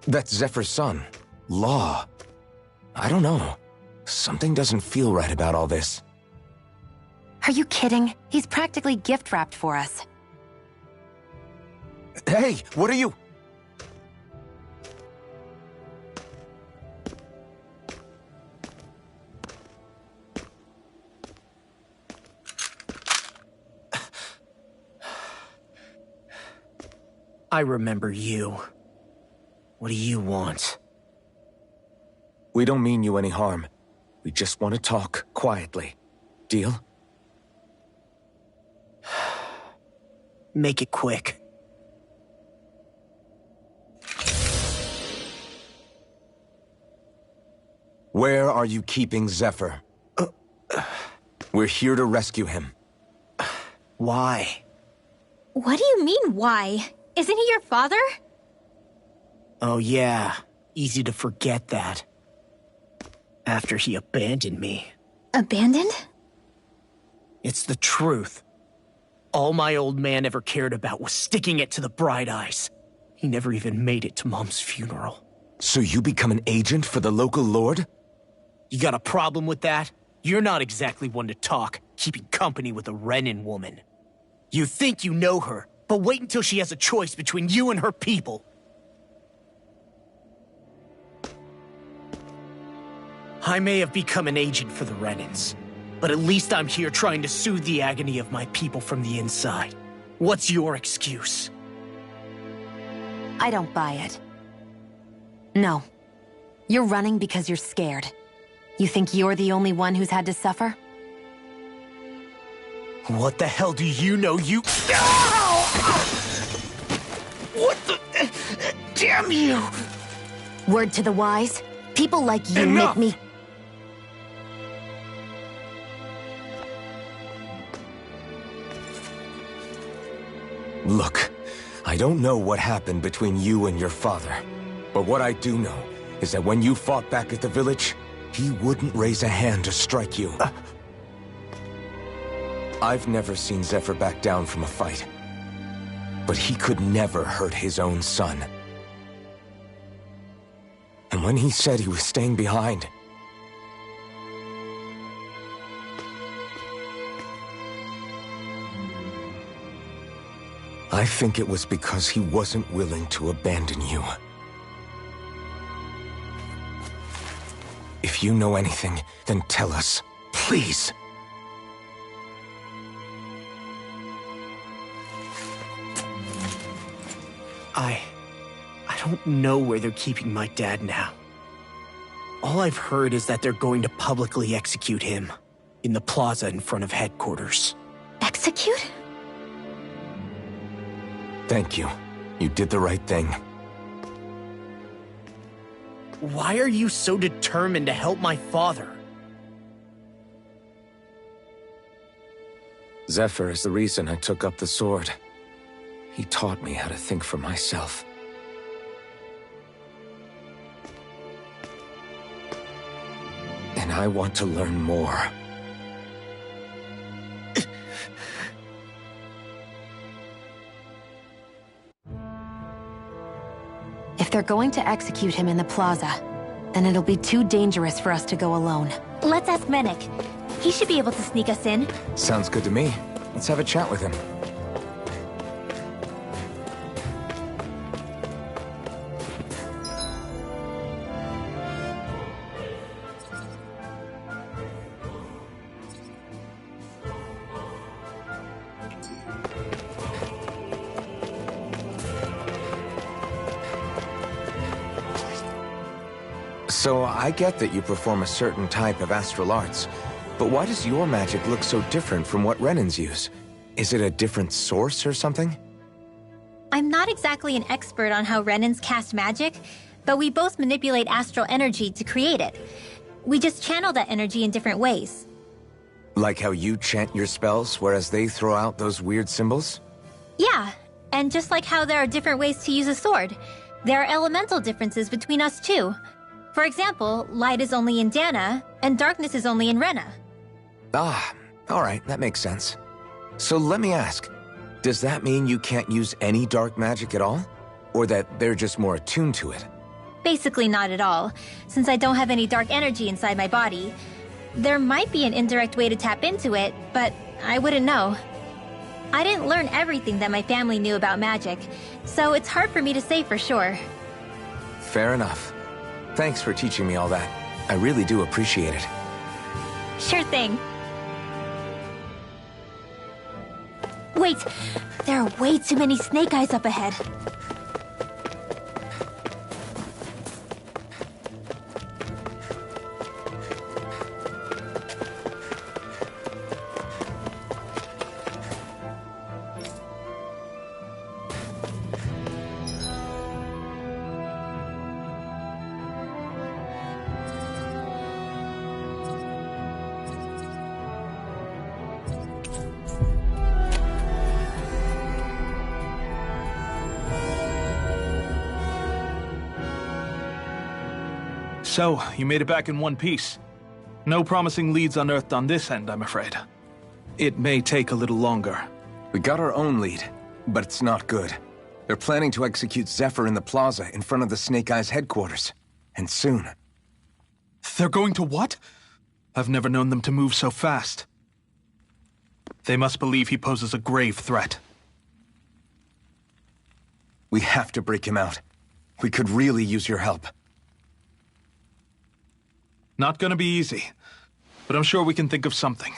That's Zephyr's son, Law. I don't know. Something doesn't feel right about all this. Are you kidding? He's practically gift-wrapped for us. Hey, what are you... I remember you. What do you want? We don't mean you any harm. We just want to talk quietly. Deal? Make it quick. Where are you keeping Zephyr? We're here to rescue him. Why? What do you mean, why? Isn't he your father? Oh yeah, easy to forget that. After he abandoned me. Abandoned? It's the truth. All my old man ever cared about was sticking it to the Bright Eyes. He never even made it to Mom's funeral. So you become an agent for the local lord? You got a problem with that? You're not exactly one to talk, keeping company with a Renan woman. You think you know her, but wait until she has a choice between you and her people. I may have become an agent for the Renans, but at least I'm here trying to soothe the agony of my people from the inside. What's your excuse? I don't buy it. No. You're running because you're scared. You think you're the only one who's had to suffer? What the hell do you know, you... What the... Damn you! Word to the wise, people like you Enough! make me... Look, I don't know what happened between you and your father. But what I do know is that when you fought back at the village, he wouldn't raise a hand to strike you. I've never seen Zephyr back down from a fight. But he could never hurt his own son. And when he said he was staying behind... I think it was because he wasn't willing to abandon you. If you know anything, then tell us, please. I don't know where they're keeping my dad now. All I've heard is that they're going to publicly execute him in the plaza in front of headquarters. Execute? Thank you. You did the right thing. Why are you so determined to help my father? Zephyr is the reason I took up the sword. He taught me how to think for myself. And I want to learn more. If they're going to execute him in the plaza, then it'll be too dangerous for us to go alone. Let's ask Menik. He should be able to sneak us in. Sounds good to me. Let's have a chat with him. So, I get that you perform a certain type of astral arts, but why does your magic look so different from what Renans use? Is it a different source or something? I'm not exactly an expert on how Renans cast magic, but we both manipulate astral energy to create it. We just channel that energy in different ways. Like how you chant your spells, whereas they throw out those weird symbols? Yeah, and just like how there are different ways to use a sword, there are elemental differences between us too. For example, light is only in Dana, and darkness is only in Rena. Ah, alright, that makes sense. So let me ask, does that mean you can't use any dark magic at all? Or that they're just more attuned to it? Basically not at all, since I don't have any dark energy inside my body. There might be an indirect way to tap into it, but I wouldn't know. I didn't learn everything that my family knew about magic, so it's hard for me to say for sure. Fair enough. Thanks for teaching me all that. I really do appreciate it. Sure thing. Wait, there are way too many snake eyes up ahead. So, you made it back in one piece. No promising leads unearthed on this end, I'm afraid. It may take a little longer. We got our own lead, but it's not good. They're planning to execute Zephyr in the plaza in front of the Snake Eyes headquarters. And soon. They're going to what? I've never known them to move so fast. They must believe he poses a grave threat. We have to break him out. We could really use your help. Not gonna be easy, but I'm sure we can think of something.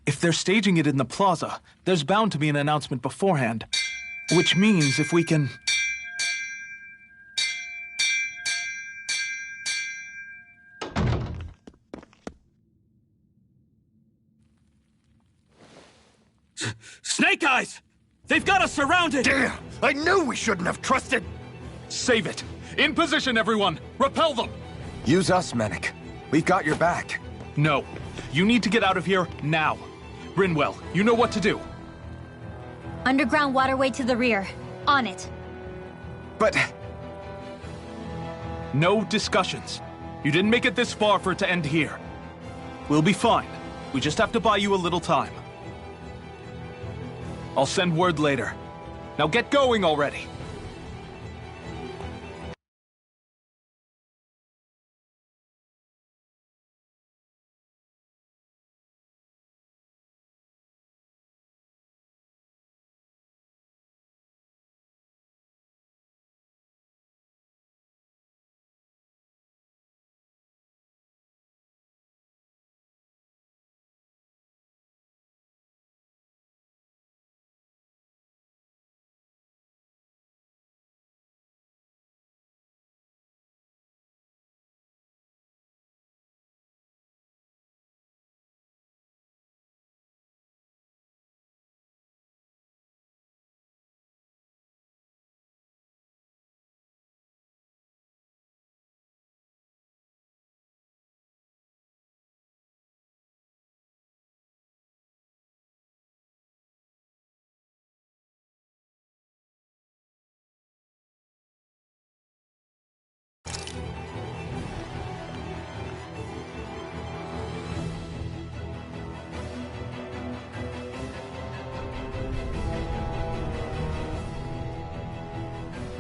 If they're staging it in the plaza, there's bound to be an announcement beforehand. Which means if we can... Snake Eyes! They've got us surrounded! Damn! I knew we shouldn't have trusted! Save it! In position, everyone! Repel them! Use us, Mennick. We've got your back. No. You need to get out of here now. Rinwell, you know what to do. Underground waterway to the rear. On it. But... No discussions. You didn't make it this far for it to end here. We'll be fine. We just have to buy you a little time. I'll send word later. Now get going already!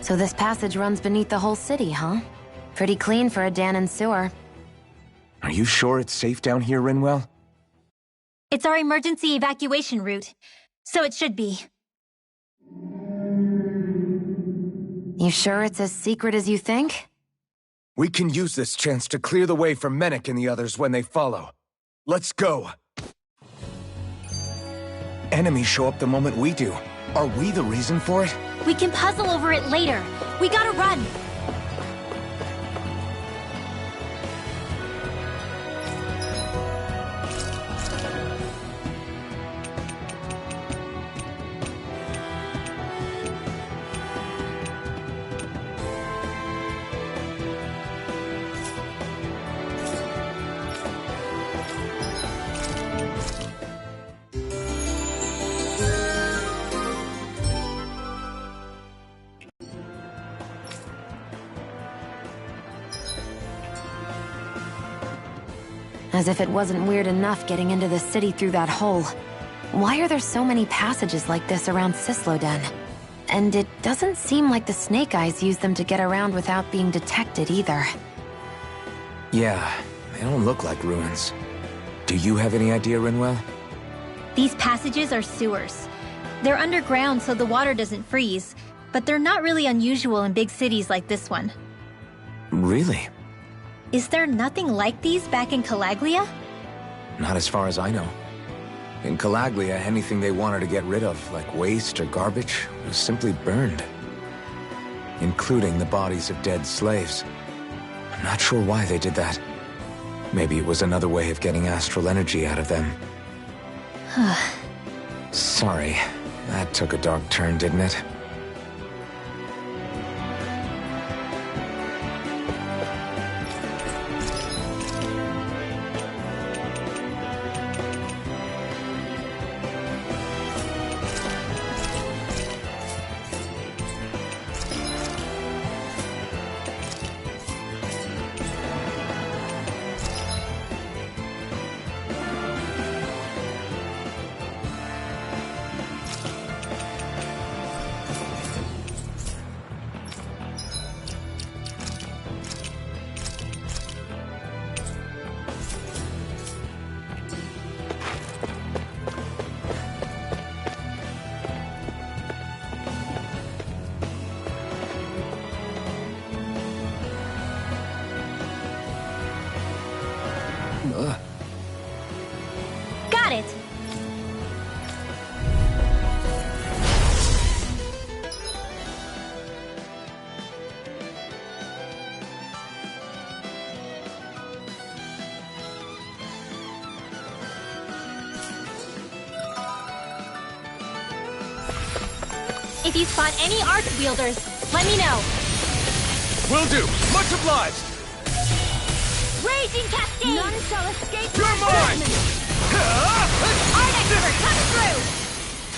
So this passage runs beneath the whole city, huh? Pretty clean for a Dahnan sewer. Are you sure it's safe down here, Rinwell? It's our emergency evacuation route, so it should be. You sure it's as secret as you think? We can use this chance to clear the way for Mennick and the others when they follow. Let's go. Enemies show up the moment we do. Are we the reason for it? We can puzzle over it later. We gotta run! As if it wasn't weird enough getting into the city through that hole. Why are there so many passages like this around Cisloden? And it doesn't seem like the Snake Eyes use them to get around without being detected either. Yeah, they don't look like ruins. Do you have any idea, Rinwell? These passages are sewers. They're underground so the water doesn't freeze, but they're not really unusual in big cities like this one. Really? Is there nothing like these back in Calaglia? Not as far as I know. In Calaglia, anything they wanted to get rid of, like waste or garbage, was simply burned. Including the bodies of dead slaves. I'm not sure why they did that. Maybe it was another way of getting astral energy out of them. Sorry, that took a dark turn, didn't it? Got it! If you spot any arc wielders, let me know. Will do. Much obliged. Raging Cascade! None shall escape You're my mine! judgment. Art Expert, come through!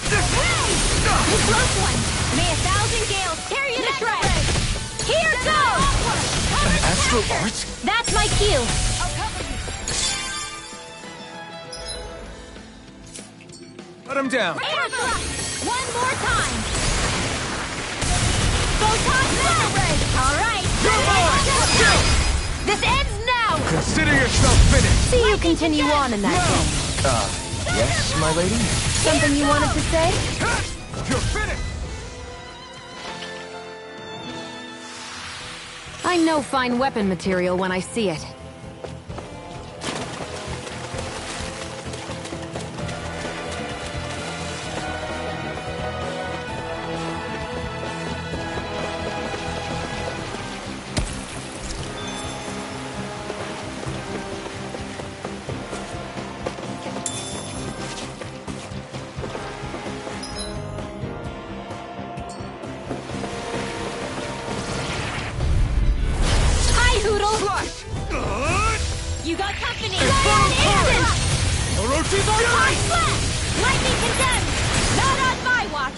The close one! May 1,000 gales tear you to shreds! Here goes! An astral art? That's my cue! I'll cover you! Put him down! Air thrust! One more time! Photon ray! Alright! You're mine! This ends now! Consider yourself finished! See you continue on in that game. Yes, my lady? Something you wanted to say? You're finished! I know fine weapon material when I see it. You got company! Orochi's Photon fury! flash! Lightning condemned! Not on my watch!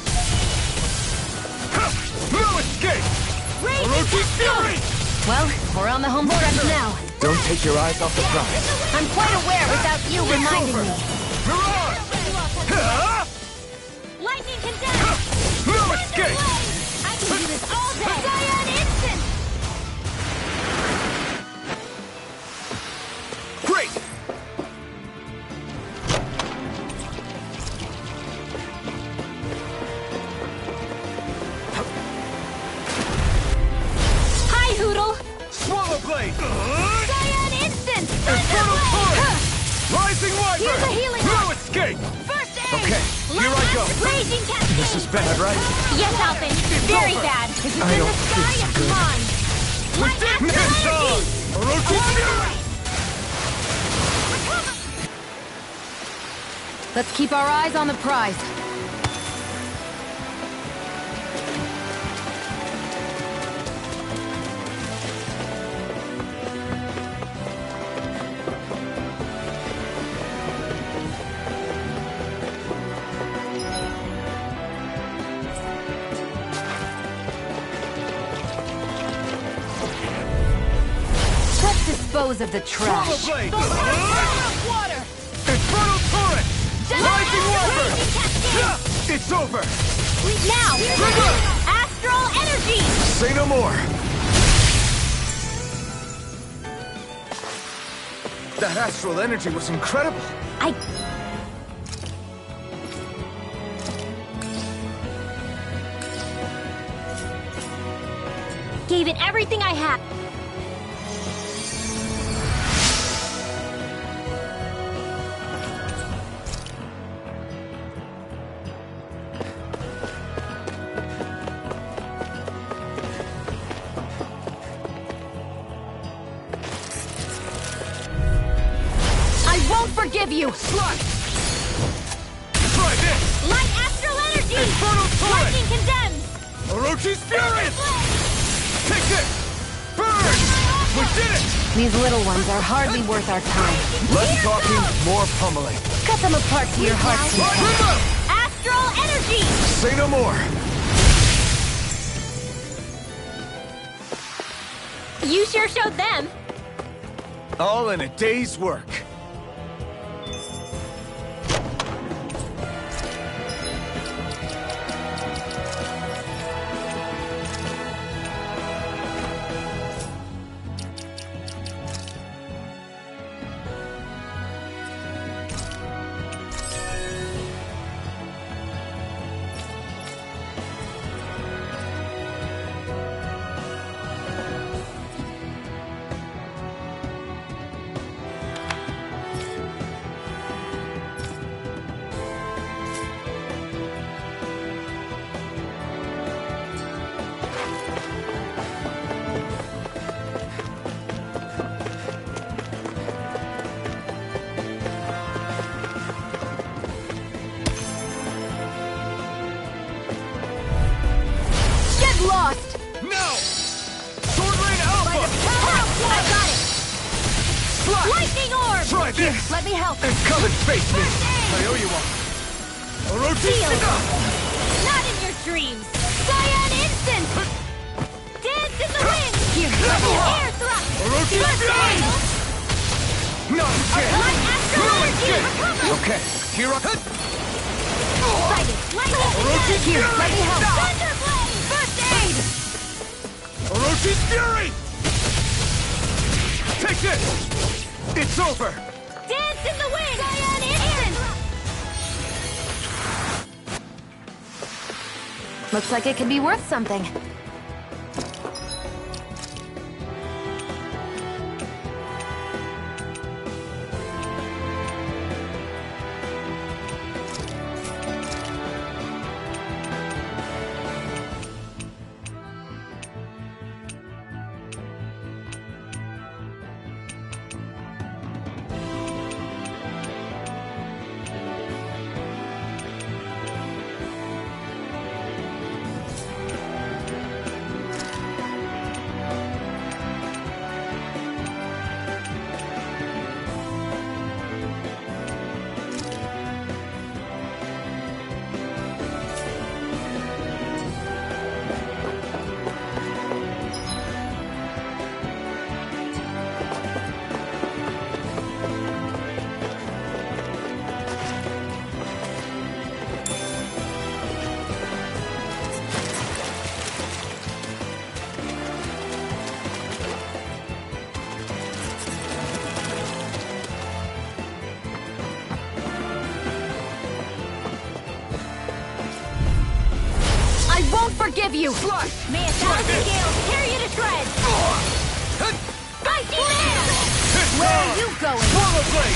No escape! Raging Orochi's Cascade! fury! Well, we're on the home stretch now. Don't take your eyes off the prize. I'm quite aware without you reminding me. Mirage! Lightning condemned! No escape! I can do this all day! Cyan instant! Great! Hi, Hoodle! Swallow blade! Cyan instant! Infernal torrent! Rising Here's a wyvern! healing No arc. escape! First aid! Okay, here I go. Raging Cascade! This is bad, right? Yes, Alphen. Very bad. If it's I in the don't feel sky, so it's good. mine. Light Ridiculous astral zone! energy! Orochi's fury! Let's keep our eyes on the prize. Let's dispose of the Swallow trash. blade! Water! Infernal torrent! Rising wyvern! Raging Cascade! It's over! Now! Astral energy! Say no more! That astral energy was incredible! I... gave it everything I had. Forgive you! Slice! Try this! Light astral energy! Infernal torrent! Lightning condemns! Orochi's fury! Take this! Burn! We did it! These little ones are hardly worth our time. Less talking, more pummeling. Cut them apart to your heart's content. Astral energy! Say no more! You sure showed them. All in a day's work. Lost! No! Sword Rain Alpha! I got it! Slash! Lightning orb! Try this! Let me help. And come and face me! I owe you one. Orochi! Not in your dreams! Cyan instant! Dance in the wind! Here, Air thrust! Orochi First fury! aid! Not again! Light astral No energy! escape! Recover! Okay, here I... Sighted! Lightning Orochi condemns! fury! let me help. Thunderblade! First aid! Orochi's fury! Take this! It's over! Dance in the wind! Cyan instant! Looks like it could be worth something. Forgive you! May 1,000 gales tear you to shreds! Spicy man! Where are you going? Swallow blade!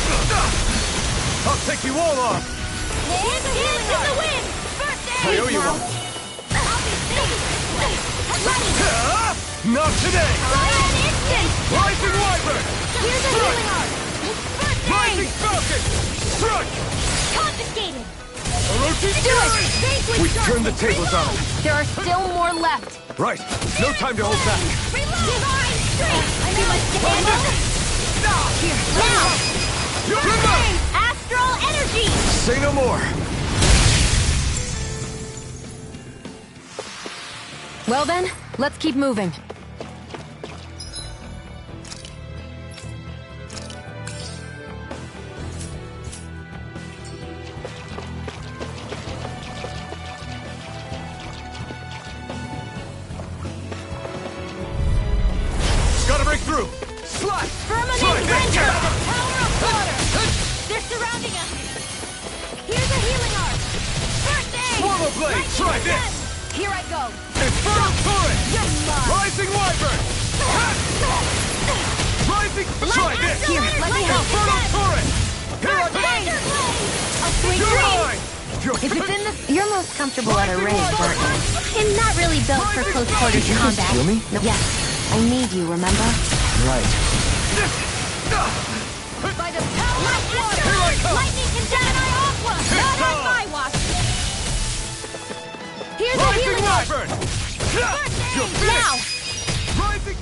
I'll take you all on! Dance in the wind! First I aid! owe you one. I'll be safe! Not today! Cyan instant! Rising Wyvern! Here's a healing art! First Rising aid! Falcon! Strike! Confiscated! Orochi's fury! We've turned the tables on him. There are still more left. Right, no time to hold back. Reload! Divine strength! Too much to handle! Here, You First remember! aid! Astral energy! Say no more. well then, let's keep moving. Blade, try this! Here I go! Infernal Torrent! You're mine! Rising Wyvern! Rising... Try this! Here, let me help. Infernal Torrent! Here I come! I'll swing You're green. mine! You're If it's in the... You're most comfortable at a range, aren't you? I'm not really built for close quarters Did you just combat. heal me? No. Yes. I need you, remember? Right. By the power of water! Here I come! Lightning condemn my aqua! Not on my watch! Here's the Rising healing art! Wyvern! You're Now! finished! Rising...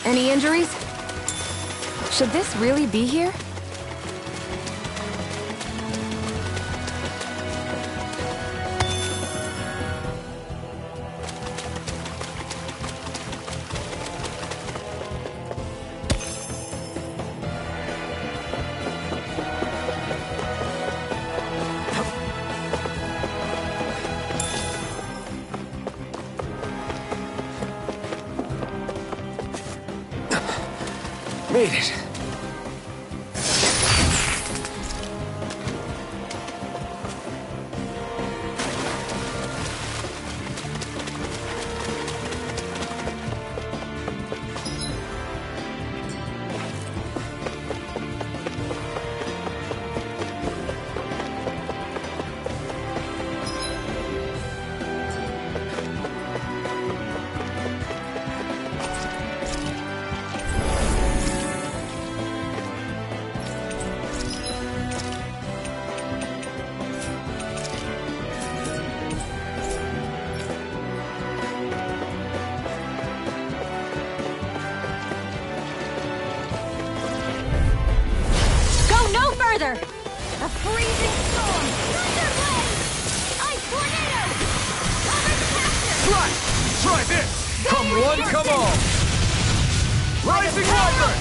Any injuries? Should this really be here? Made it. Further! A freezing storm! Thunderblade! Ice tornado! Covered capture! Slash! Try this! Come one, come all! Rising Wyvern!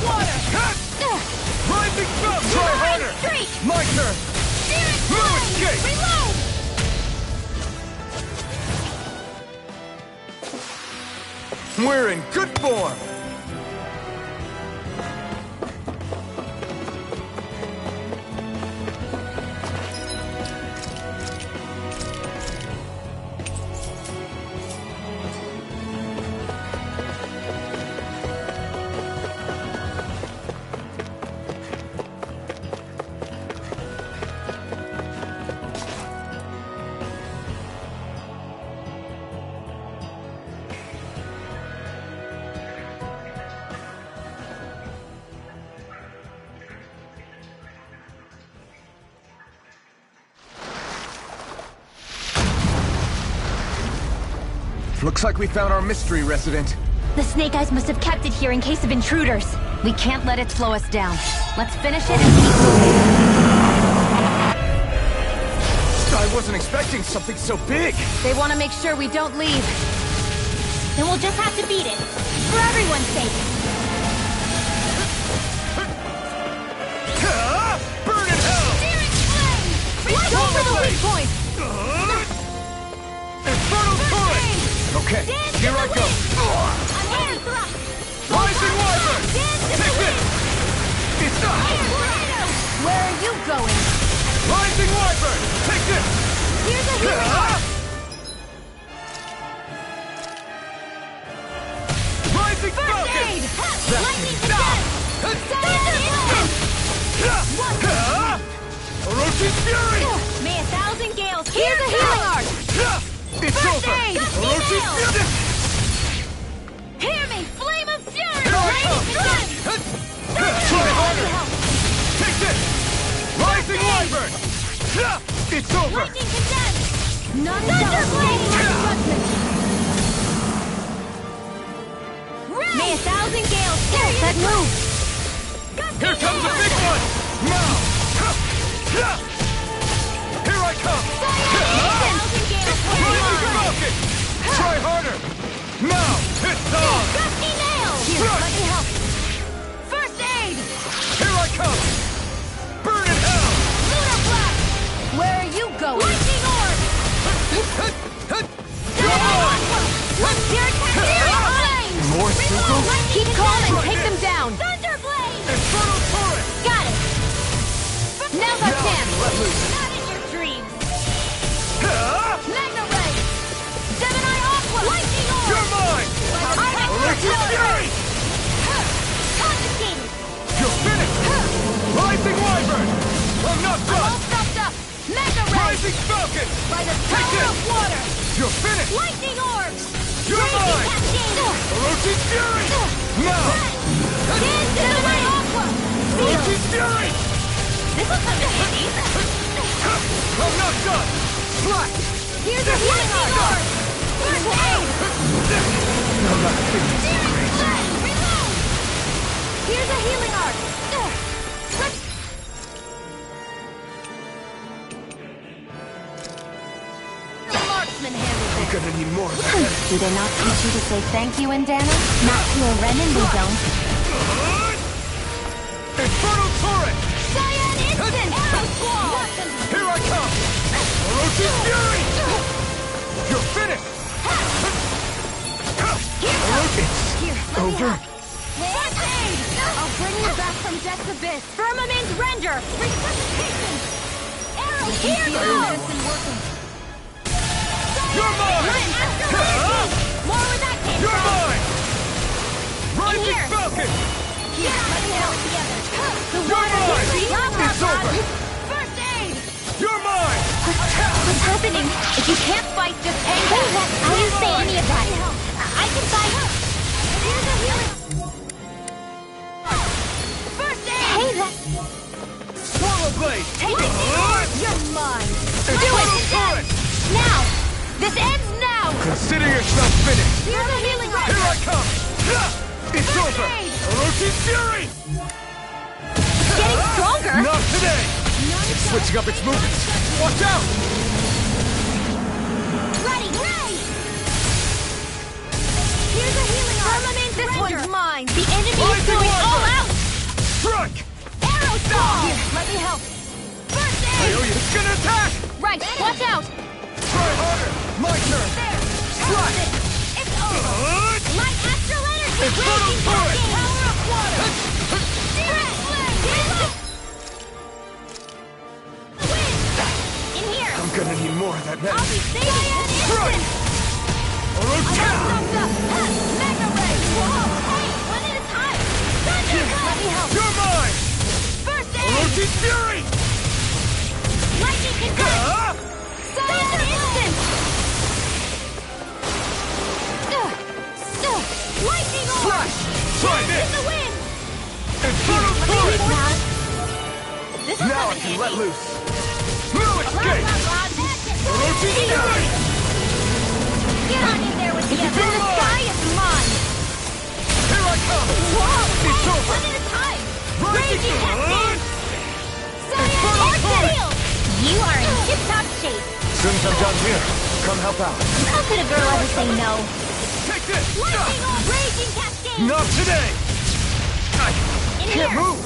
Rising Spell! Try harder! Streak! My turn! Spirit No escape! Reload! We're in good form! Looks like we found our mystery resident. The Snake Eyes must have kept it here in case of intruders. We can't let it slow us down. Let's finish it and keep moving. I wasn't expecting something so big. They want to make sure we don't leave. Then we'll just have to beat it. For everyone's sake. Burn in hell! Go for the weak points! Infernal Torrent! Okay, here I go. Rising Wyvern! Take this! It's up! Where are you going? Rising Wyvern! Take this! Here's a healing art! Rising Falcon! Lightning condemn! Orochi's Fury! May 1,000 gales Here's a healing art! It's over! aid! Orochi's Fury! Hear me! Flame of fury! Here I come! Try harder! Take this! Rising Wyvern! It's over! Lightning condemn! None Thunderblade! May 1,000 gales carry That move! Here comes the big one! Now! Here I come! 1,000 gales Rising Falcon! Try harder! Now! It's on! Gusty nail! Here, let me help. First aid! Here I come! Burn in hell! Lunar blast! Where are you going? Lightning orb! Spirit flame! More circles? Keep calm and take them down! Thunderblade! Infernal Torrent! Got it! Now's our chance! Orochi's Fury! Confiscated! You're finished! Rising Wyvern! I'm not I'm all done! stuffed up! Mega Ray! Rising Falcon! By the Take power this! of water! You're finished! Lightning orbs! You're Raging mine! cascade! Orochi's Fury! Now! Dance to the wind! Aqua! Seal! Orochi's Fury! This will come in handy! I'm not done! Slack! Here's a healing orb! First aid! I'm not finished. Searing flame! Reload! Here's a healing orb! The marksman handles I'm it! gonna need more of that. Do they not teach you to say thank you in Dana? Not to a Renin, they don't. Infernal Torrent! Cyan Instant! Arrow Squall! Here I come! Orochi's Fury! You're finished! Here, let me Over. help. First aid! I'll bring you back from death's abyss. Firmament Render! Resuscitation! Arrow here! Medicine working. You're mine! More where that came You're from! mine! Rising here. Falcon! Here, let me help together. The You're water mine! It's It's over! First aid! You're mine! What's happening? If you can't fight, just hang on. I didn't say any of that. I can fight. Here's a healing. First aid! Hey, that... Swallow Blade! Take it! You're mine! Infernal Torrent! Now! This ends now! Consider yourself finished! Here's a healing rod! Here I come! It's First over! aid! Orochi's Fury! Getting stronger! Not today! It's switching up its movements! Watch out! Ready! Ray! Here's a healing arm! This one's mine! The enemy is Rising going all Wyvern! out! Strike! Arrow Squall! Here, let me help! First I aid! owe you! It's gonna attack! Right, watch out! Try harder! My turn! There! Slack! It's over! Light astral energy! Infernal Raging Torrent! cascade! Power of water! Direct flame! Wind! In here! I'm gonna need more of that I'll medicine. be saving this Strike! instant! Orochi! Thumbs up! Mega ray! Whoa! Hey! One at a time! Thunder! Let me help! You're mine! First aid! Orochi's Fury! Lightning conduct! Ah! Cyan instant! Lightning orb! Slash! Try In this! the wind! Infernal Torrent! This will Now come I in can handy. let loose! No escape! Orochi's Fury! Get on in there with the others! You're The mine! sky is mine! Here I come! Whoa! It's Hey, over! one at a time! Rising Raging cascade! Cyan Infernal instant! Torrent! You are in tip-top shape! Soon as I'm done here, come help out. How could a girl ever say no? Take this! Lightning orb! Raging cascade! Not today! I In can't here. move!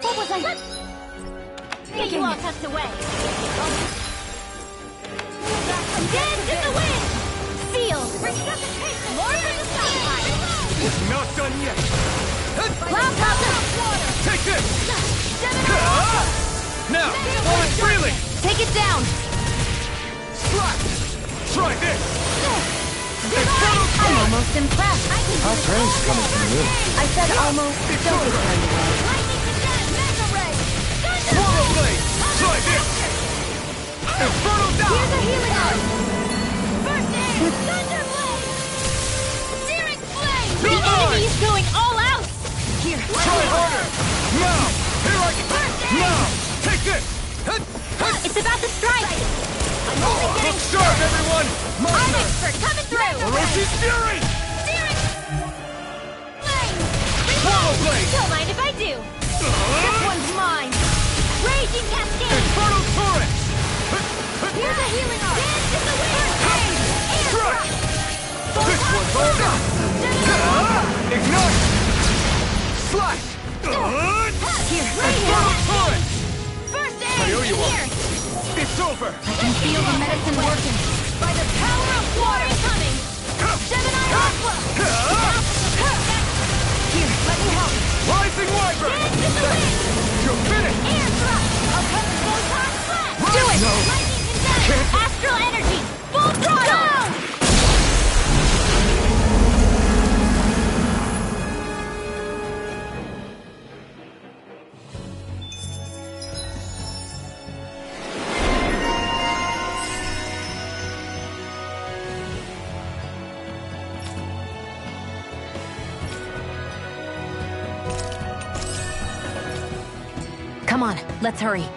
What was I? Get you all tucked away. Dance in the wind! Seal! Resuscitation! More for the sunlight! Not done yet! Cloud water! Take this! Gemini Ah! Now, while it's freely! Take it down! Slap! Try this! Divine! I'm almost impressed. Our train's coming from you. I said almost. It's Don't over! get carried away. Lightning condemned! Mega ray! Swallow Blade! Try this! Infernal Here's a Down! healing arm! First aid! Thunder blade! Searing flame! You're The enemy mine! is going all out! Here, Try harder! Now! Here I go! Now! Take this! It's about to strike! I'm only Look getting sharp, everyone! My I'm turn! expert coming through! Orochi's Fury! Searing flame! Swallow Blade! Don't mind if I do! This one's mine! Raging cascade! Infernal Torrent! Here's a healing arm! Dance in the wind! Air Strike! thrust! This one's all done! Ignite! Slash! Here, Infernal Torrent! First aid! I owe you one. Here! It's over! I can feel the medicine working. By the power of water coming! Gemini Aqua! Here, let me help! Rising Wyvern! Dance in the wind! You're finished! Air thrust! I'll cut the photon flat! Do it! No! Lightning condense! Astral energy! Full Come on, let's hurry.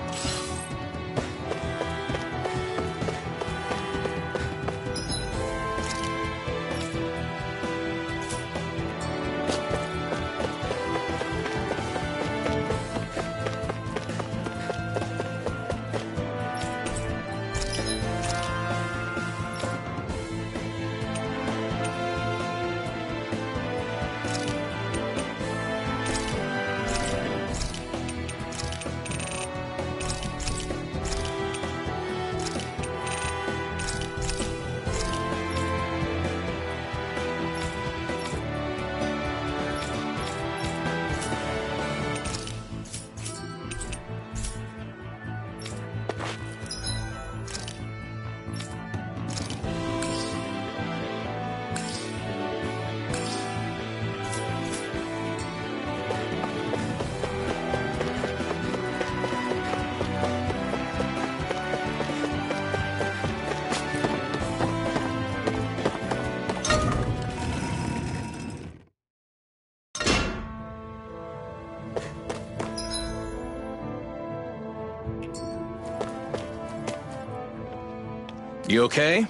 You okay?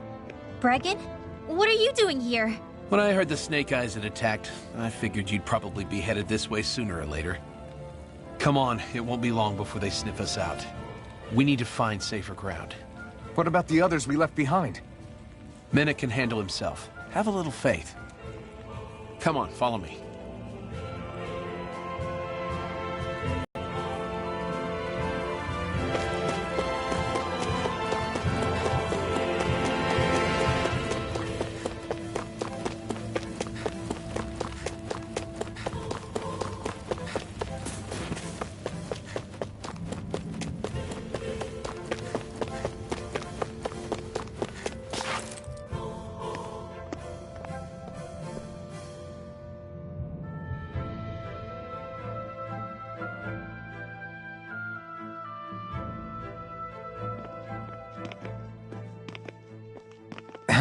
Bregan? What are you doing here? When I heard the Snake Eyes had attacked, I figured you'd probably be headed this way sooner or later. Come on, it won't be long before they sniff us out. We need to find safer ground. What about the others we left behind? Menek can handle himself. Have a little faith. Come on, follow me.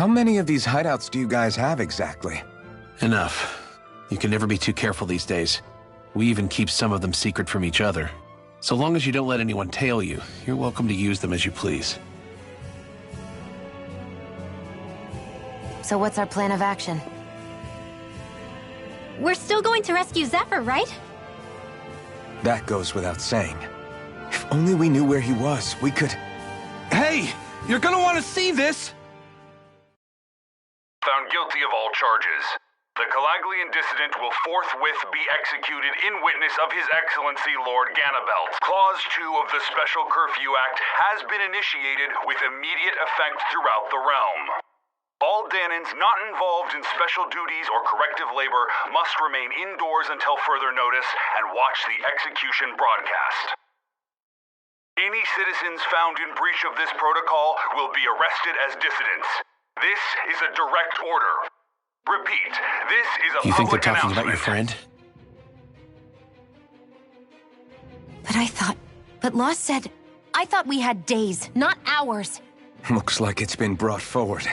How many of these hideouts do you guys have exactly? Enough. You can never be too careful these days. We even keep some of them secret from each other. So long as you don't let anyone tail you, you're welcome to use them as you please. So what's our plan of action? We're still going to rescue Zephyr, right? That goes without saying. If only we knew where he was, we could... Hey! You're gonna want to see this! Found guilty of all charges. The Calaglian dissident will forthwith be executed in witness of His Excellency Lord Ganabelt. Clause 2 of the Special Curfew Act has been initiated with immediate effect throughout the realm. All Dahnans not involved in special duties or corrective labor must remain indoors until further notice and watch the execution broadcast. Any citizens found in breach of this protocol will be arrested as dissidents. This is a direct order. Repeat, this is a You think they're public talking about your announcement. friend? But Law said... I thought we had days, not hours. Looks like it's been brought forward.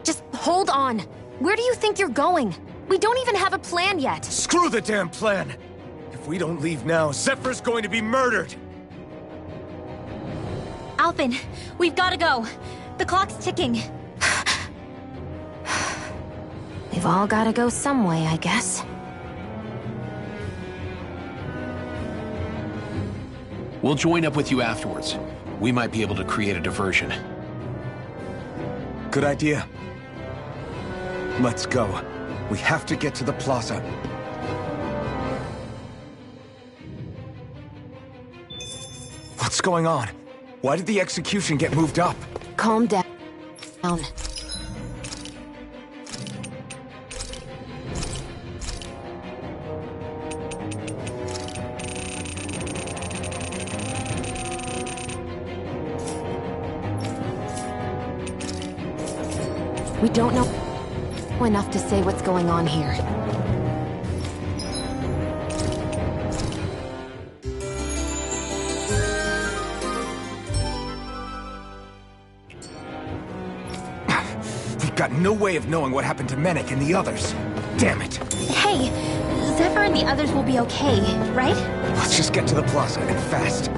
Just hold on. Where do you think you're going? We don't even have a plan yet. Screw the damn plan! If we don't leave now, Zephyr's going to be murdered! Alphen, we've got to go. The clock's ticking. We've all got to go some way, I guess. We'll join up with you afterwards. We might be able to create a diversion. Good idea. Let's go. We have to get to the plaza. What's going on? Why did the execution get moved up? Calm down. We don't know enough to say what's going on here. We've got no way of knowing what happened to Menek and the others. Damn it. Hey, Zephyr and the others will be okay, right? Let's just get to the plaza, and fast.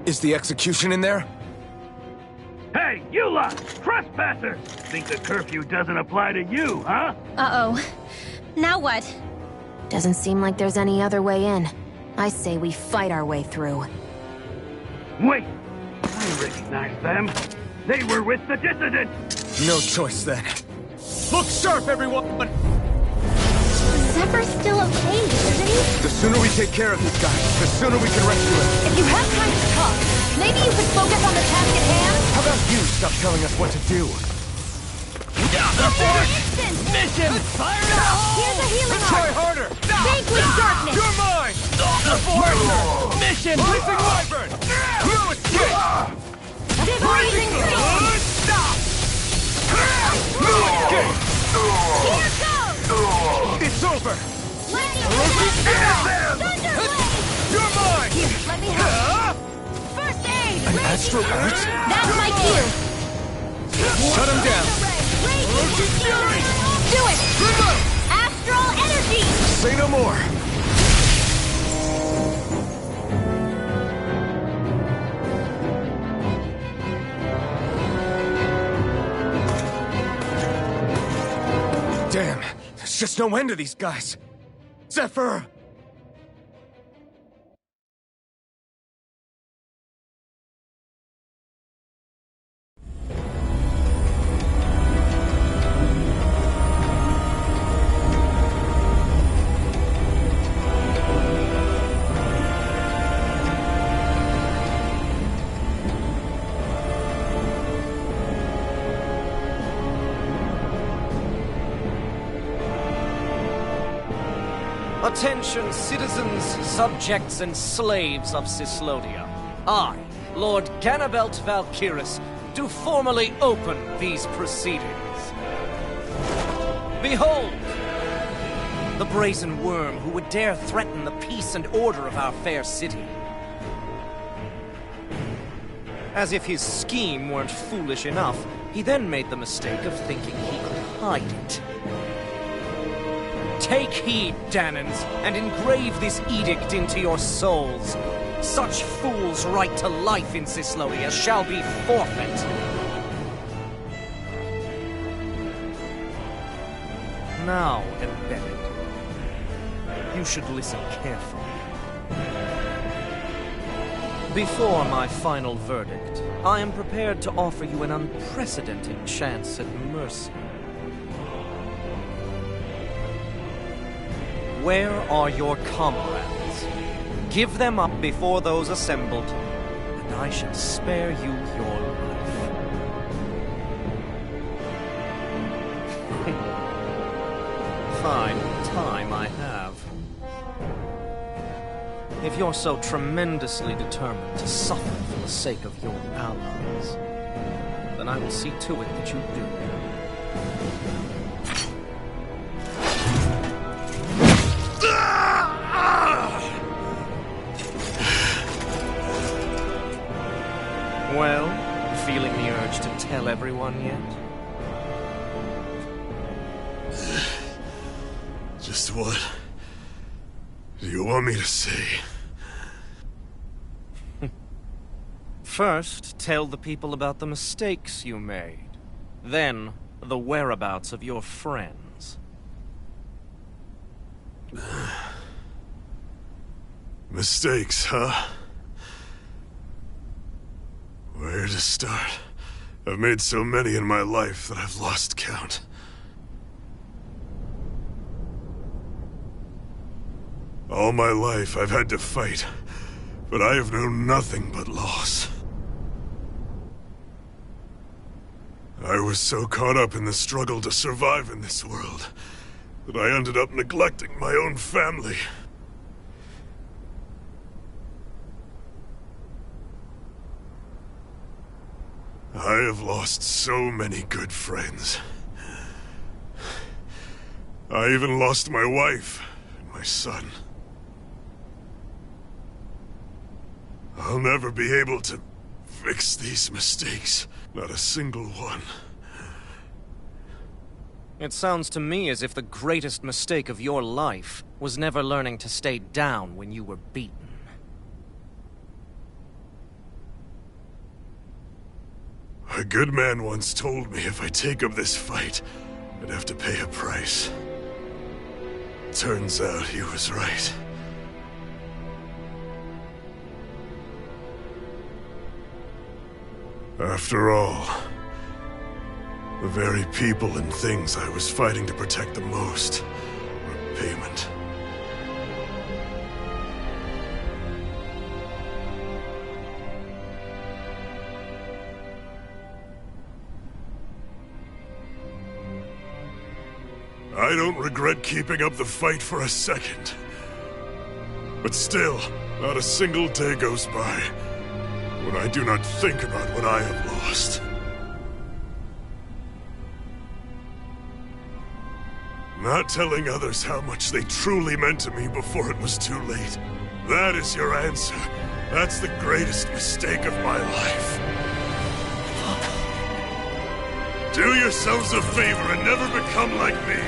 Is the execution in there? Hey, you lot! Trespassers! Think the curfew doesn't apply to you, huh? Uh-oh. Now what? Doesn't seem like there's any other way in. I say we fight our way through. Wait! I recognize them. They were with the dissident! No choice then. Look sharp, everyone! Zephyr's still okay, isn't he? The sooner we take care of these guys, the sooner we can rescue him. If you have time to talk, maybe you could focus on the task at hand? How about you stop telling us what to do? Mission! Fire it out! Here's a healing Try art! harder! Vanquish darkness! You're mine! Mission! Blazing Wyvern! No escape! Blazing Fiend! Stop! No escape! Here goes! It's over! Thunderblade! You're mine! Here, let me help. First aid! An astral arts? That's my cue! Shut him down! Do it! Astral energy! Say no more! Damn, there's just no end to these guys. Zephyr! Attention, citizens, subjects, and slaves of Cyslodia. I, Lord Ganabelt Valkyris, do formally open these proceedings. Behold! The brazen worm who would dare threaten the peace and order of our fair city. As if his scheme weren't foolish enough, he then made the mistake of thinking he could hide it. Take heed, Danans, and engrave this edict into your souls. Such fools' right to life in Cyslodia shall be forfeit. Now, Embedded, you should listen carefully. Before my final verdict, I am prepared to offer you an unprecedented chance at mercy. Where are your comrades? Give them up before those assembled, and I shall spare you your life. Fine time I have. If you're so tremendously determined to suffer for the sake of your allies, then I will see to it that you do. Well, feeling the urge to tell everyone yet? Just what do you want me to say? First, tell the people about the mistakes you made. Then, the whereabouts of your friends. Mistakes, huh? Where to start? I've made so many in my life that I've lost count. All my life I've had to fight, but I have known nothing but loss. I was so caught up in the struggle to survive in this world that I ended up neglecting my own family. I have lost so many good friends. I even lost my wife and my son. I'll never be able to fix these mistakes. Not a single one. It sounds to me as if the greatest mistake of your life was never learning to stay down when you were beaten. A good man once told me if I take up this fight, I'd have to pay a price. Turns out he was right. After all, the very people and things I was fighting to protect the most were payment. I don't regret keeping up the fight for a second. But still, not a single day goes by when I do not think about what I have lost. Not telling others how much they truly meant to me before it was too late. That is your answer. That's the greatest mistake of my life. Do yourselves a favor and never become like me.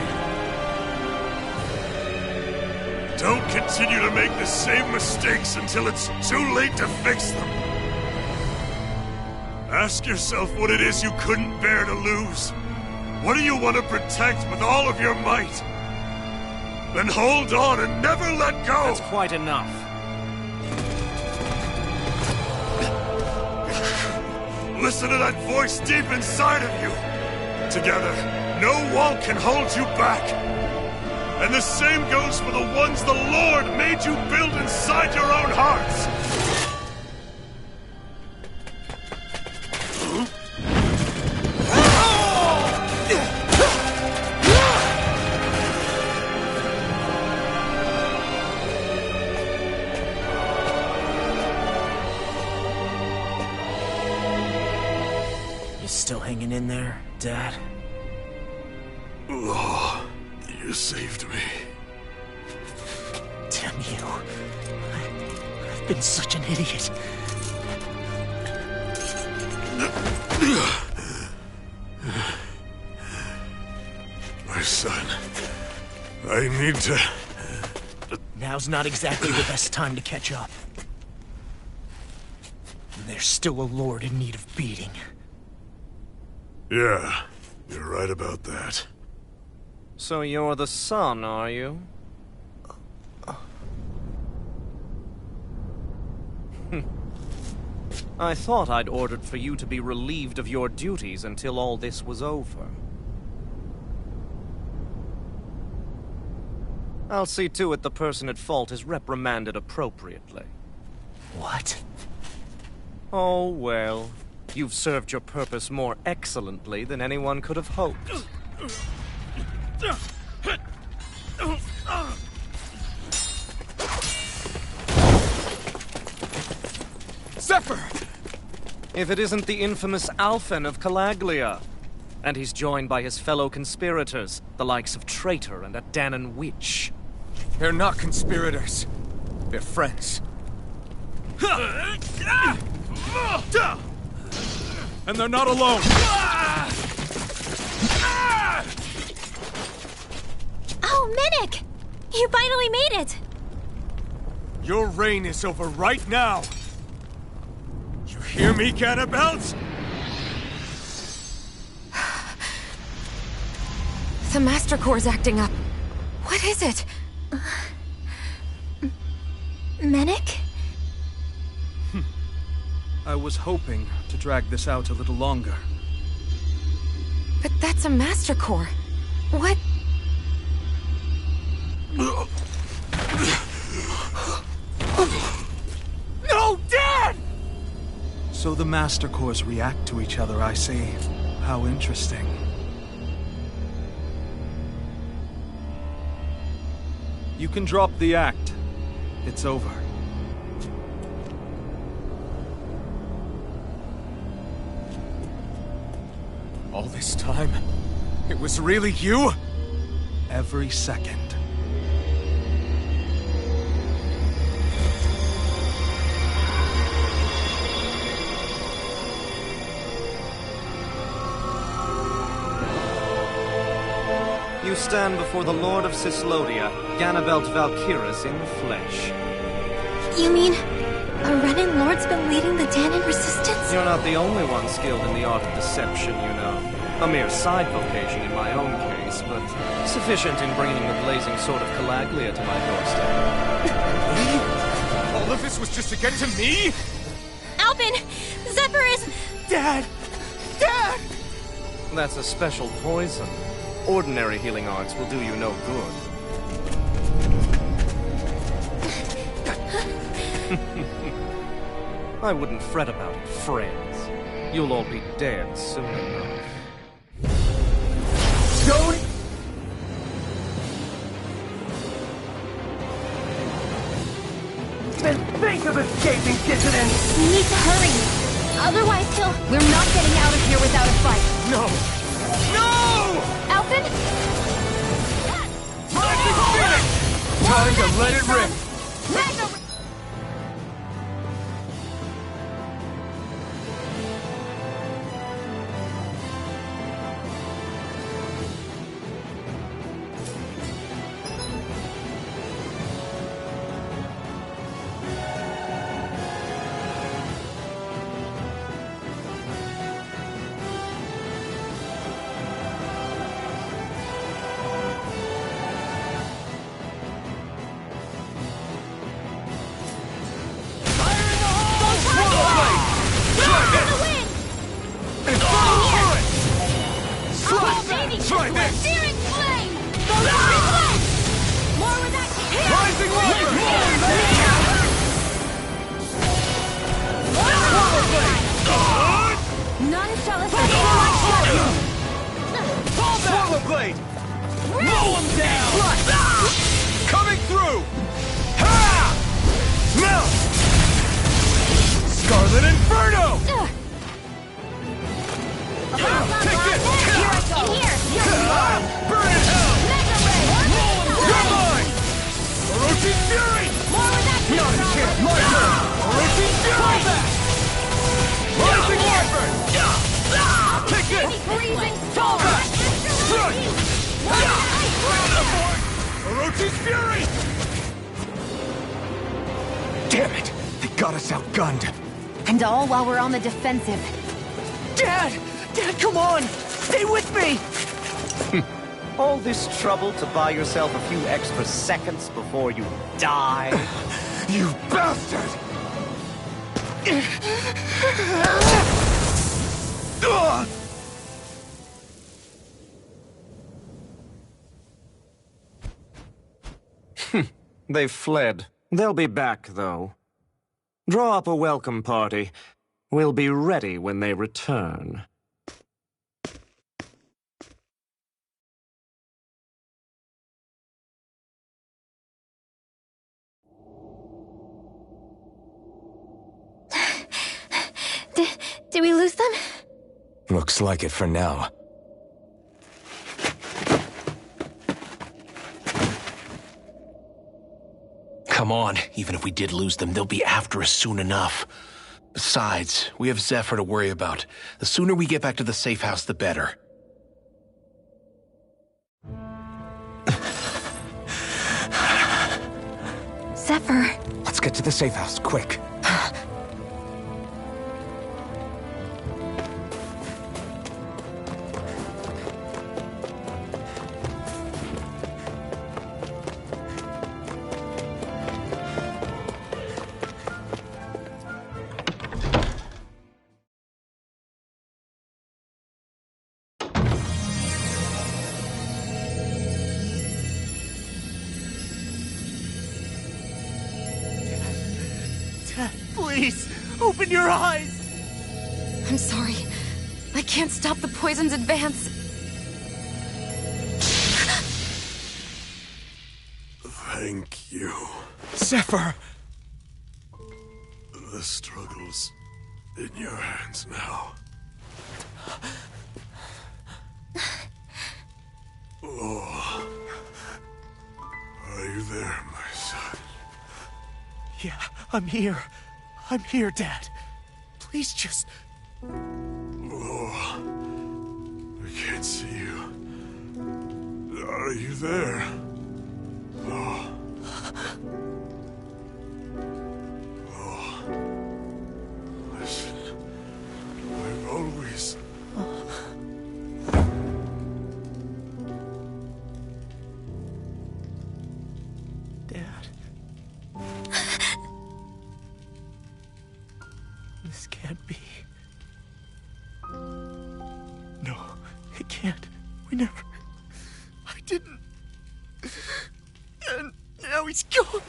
Don't continue to make the same mistakes until it's too late to fix them. Ask yourself what it is you couldn't bear to lose. What do you want to protect with all of your might? Then hold on and never let go! That's quite enough. Listen to that voice deep inside of you! Together, no wall can hold you back! And the same goes for the ones the Lord made you build inside your own hearts! Still hanging in there, Dad? Oh, you saved me. Damn you. I've been such an idiot. My son, I need to... Now's not exactly the best time to catch up. There's still a lord in need of beating. Yeah, you're right about that. So you're the son, are you? I thought I'd ordered for you to be relieved of your duties until all this was over. I'll see to it the person at fault is reprimanded appropriately. What? Oh, well. You've served your purpose more excellently than anyone could have hoped. Zephyr! If it isn't the infamous Alphen of Calaglia. And he's joined by his fellow conspirators, the likes of Traitor and a Dahnan witch. They're not conspirators. They're friends. And they're not alone! Oh, Minik! You finally made it! Your reign is over right now! You hear me, Ganabelt? The Master Core's acting up. What is it? Minik? I was hoping to drag this out a little longer. But that's a Master Core. What? No, Dad! So the Master Cores react to each other, I see. How interesting. You can drop the act. It's over. All this time, it was really you? Every second. You stand before the Lord of Cyslodia, Ganabelt Valkyrus in the flesh. You mean a Renan Lord's been leading the Dahnan resistance? You're not the only one skilled in the art of deception, you know. A mere side vocation in my own case, but sufficient in bringing the blazing sword of Calaglia to my doorstep. All of this was just to get to me? Alphen! Zephyr is... Dad! Dad! That's a special poison. Ordinary healing arts will do you no good. I wouldn't fret about it, friends. You'll all be dead soon enough. Don't! Then think of escaping, dissidents! We need to hurry. Otherwise he'll... We're not getting out of here without a fight. No! No! Alphen? Time to let it rip! Try this! Searing flame! More with that! Rising water! None shall escape my shadow! Swallow blade! Roll him down! Coming through! Ha! Now! Scarlet Inferno! Take this! Burn in hell! You're mine! Orochi Fury! Not a chance! My turn! Orochi Fury! Rising Wyvern! Take this! Strike! Orochi's Fury! Damn it! They got us outgunned. And all while we're on the defensive. Dad! Dad, come on! Stay with me! All this trouble to buy yourself a few extra seconds before you die? You bastard! They've fled. They'll be back, though. Draw up a welcome party. We'll be ready when they return. Did we lose them? Looks like it for now. Come on, even if we did lose them, they'll be after us soon enough. Besides, we have Zephyr to worry about. The sooner we get back to the safe house, the better. Zephyr. Let's get to the safe house, quick. Please, open your eyes! I'm sorry. I can't stop the poison's advance. Thank you. Zephyr! The struggle's in your hands now. Oh. Are you there, my son? Yeah, I'm here. I'm here, Dad. Please just... Oh. I can't see you. Are you there? Oh. Oh. Listen. I've always... Dad. This can't be. No, it can't. We never... I didn't. And now he's gone.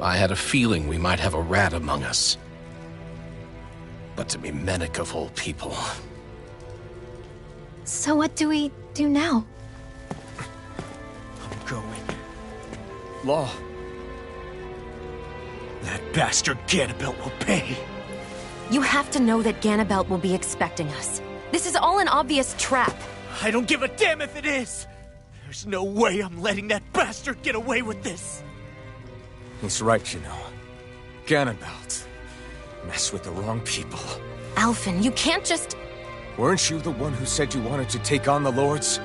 I had a feeling we might have a rat among us. But to be Menek of all people... So what do we do now? I'm going. Law. That bastard Ganabelt will pay. You have to know that Ganabelt will be expecting us. This is all an obvious trap. I don't give a damn if it is! There's no way I'm letting that bastard get away with this! He's right, you know. Ganabelt. Mess with the wrong people. Alphen, you can't just... Weren't you the one who said you wanted to take on the Lords?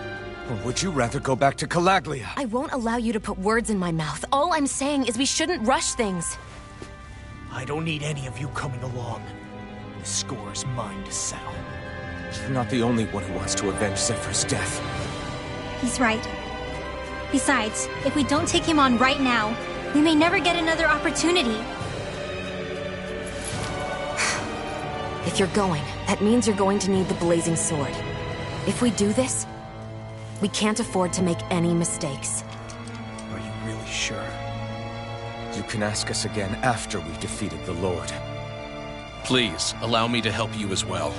Or would you rather go back to Calaglia? I won't allow you to put words in my mouth. All I'm saying is we shouldn't rush things. I don't need any of you coming along. The score is mine to settle. You're not the only one who wants to avenge Zephyr's death. He's right. Besides, if we don't take him on right now, we may never get another opportunity. If you're going, that means you're going to need the Blazing Sword. If we do this, we can't afford to make any mistakes. Are you really sure? You can ask us again after we've defeated the Lord. Please, allow me to help you as well.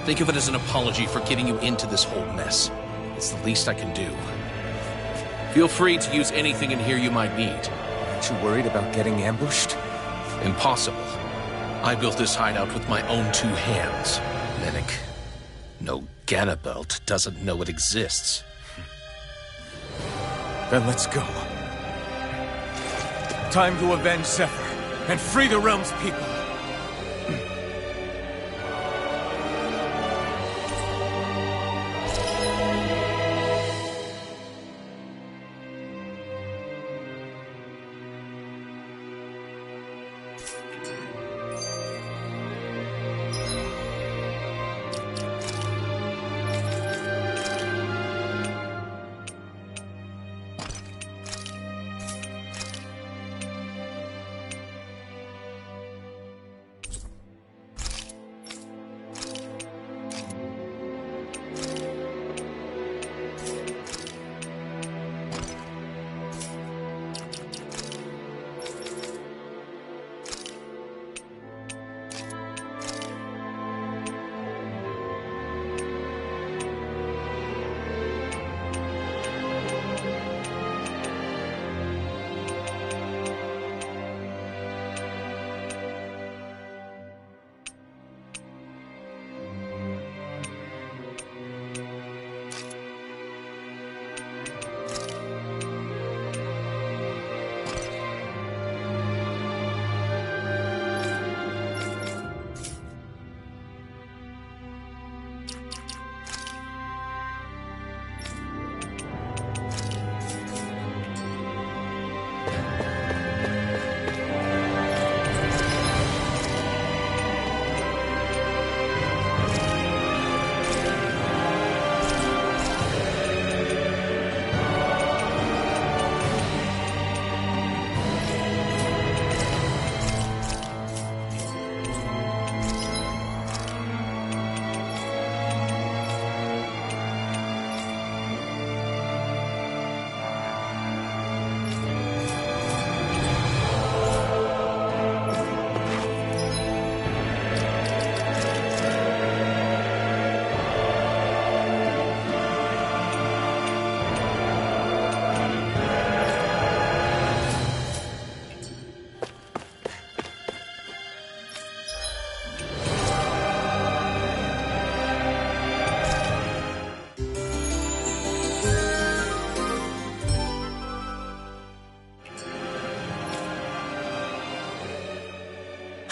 Think of it as an apology for getting you into this whole mess. It's the least I can do. Feel free to use anything in here you might need. Aren't you worried about getting ambushed? Impossible. I built this hideout with my own 2 hands. Menek. No, Ganabelt doesn't know it exists. Then let's go. Time to avenge Zephyr and free the realm's people.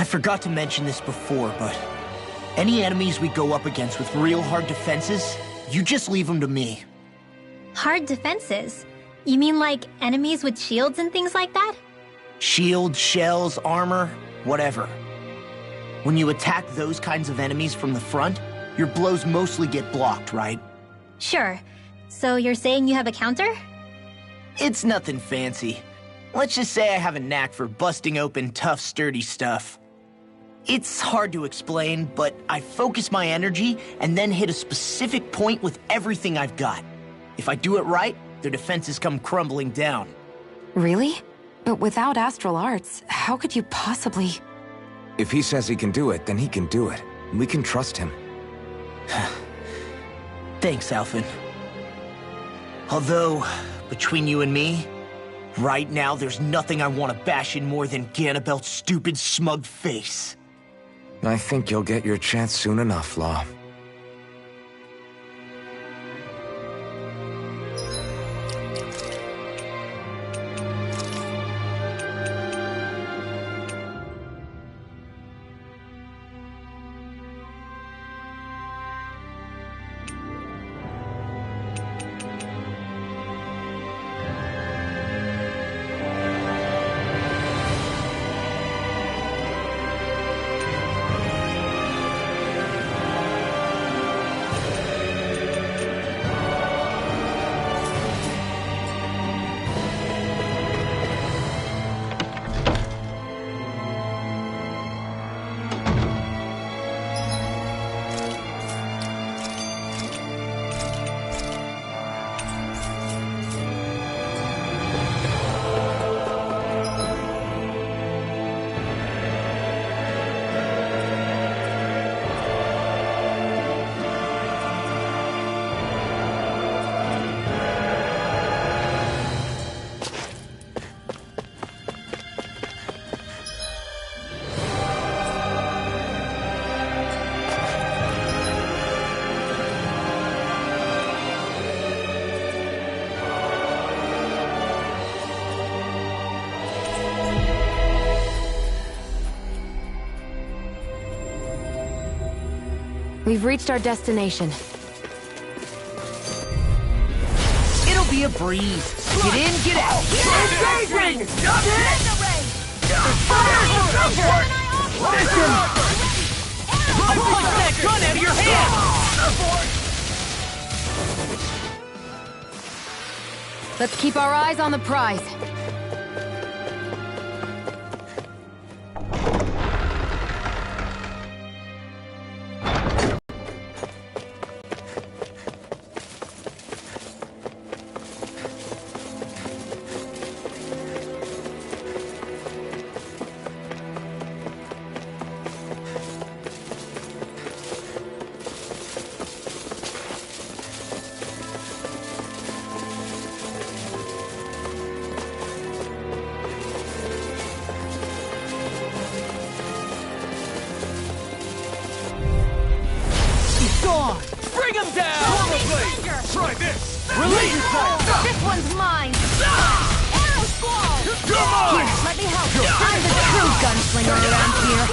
I forgot to mention this before, but any enemies we go up against with real hard defenses, you just leave them to me. Hard defenses? You mean like enemies with shields and things like that? Shields, shells, armor, whatever. When you attack those kinds of enemies from the front, your blows mostly get blocked, right? Sure. So you're saying you have a counter? It's nothing fancy. Let's just say I have a knack for busting open tough, sturdy stuff. It's hard to explain, but I focus my energy and then hit a specific point with everything I've got. If I do it right, their defenses come crumbling down. Really? But without astral arts, how could you possibly... If he says he can do it, then he can do it. We can trust him. Thanks, Alphen. Although, between you and me, right now there's nothing I want to bash in more than Ganabel's stupid, smug face. I think you'll get your chance soon enough, Law. We've reached our destination. It'll be a breeze. Get in, get out. Engaging! I'll punch that gun out of your hand! Let's keep our eyes on the prize. Bring him down! Try this! Release yourself! This one's mine! Arrow Squall! Come on! Here, let me help you! I'm the true gunslinger around here.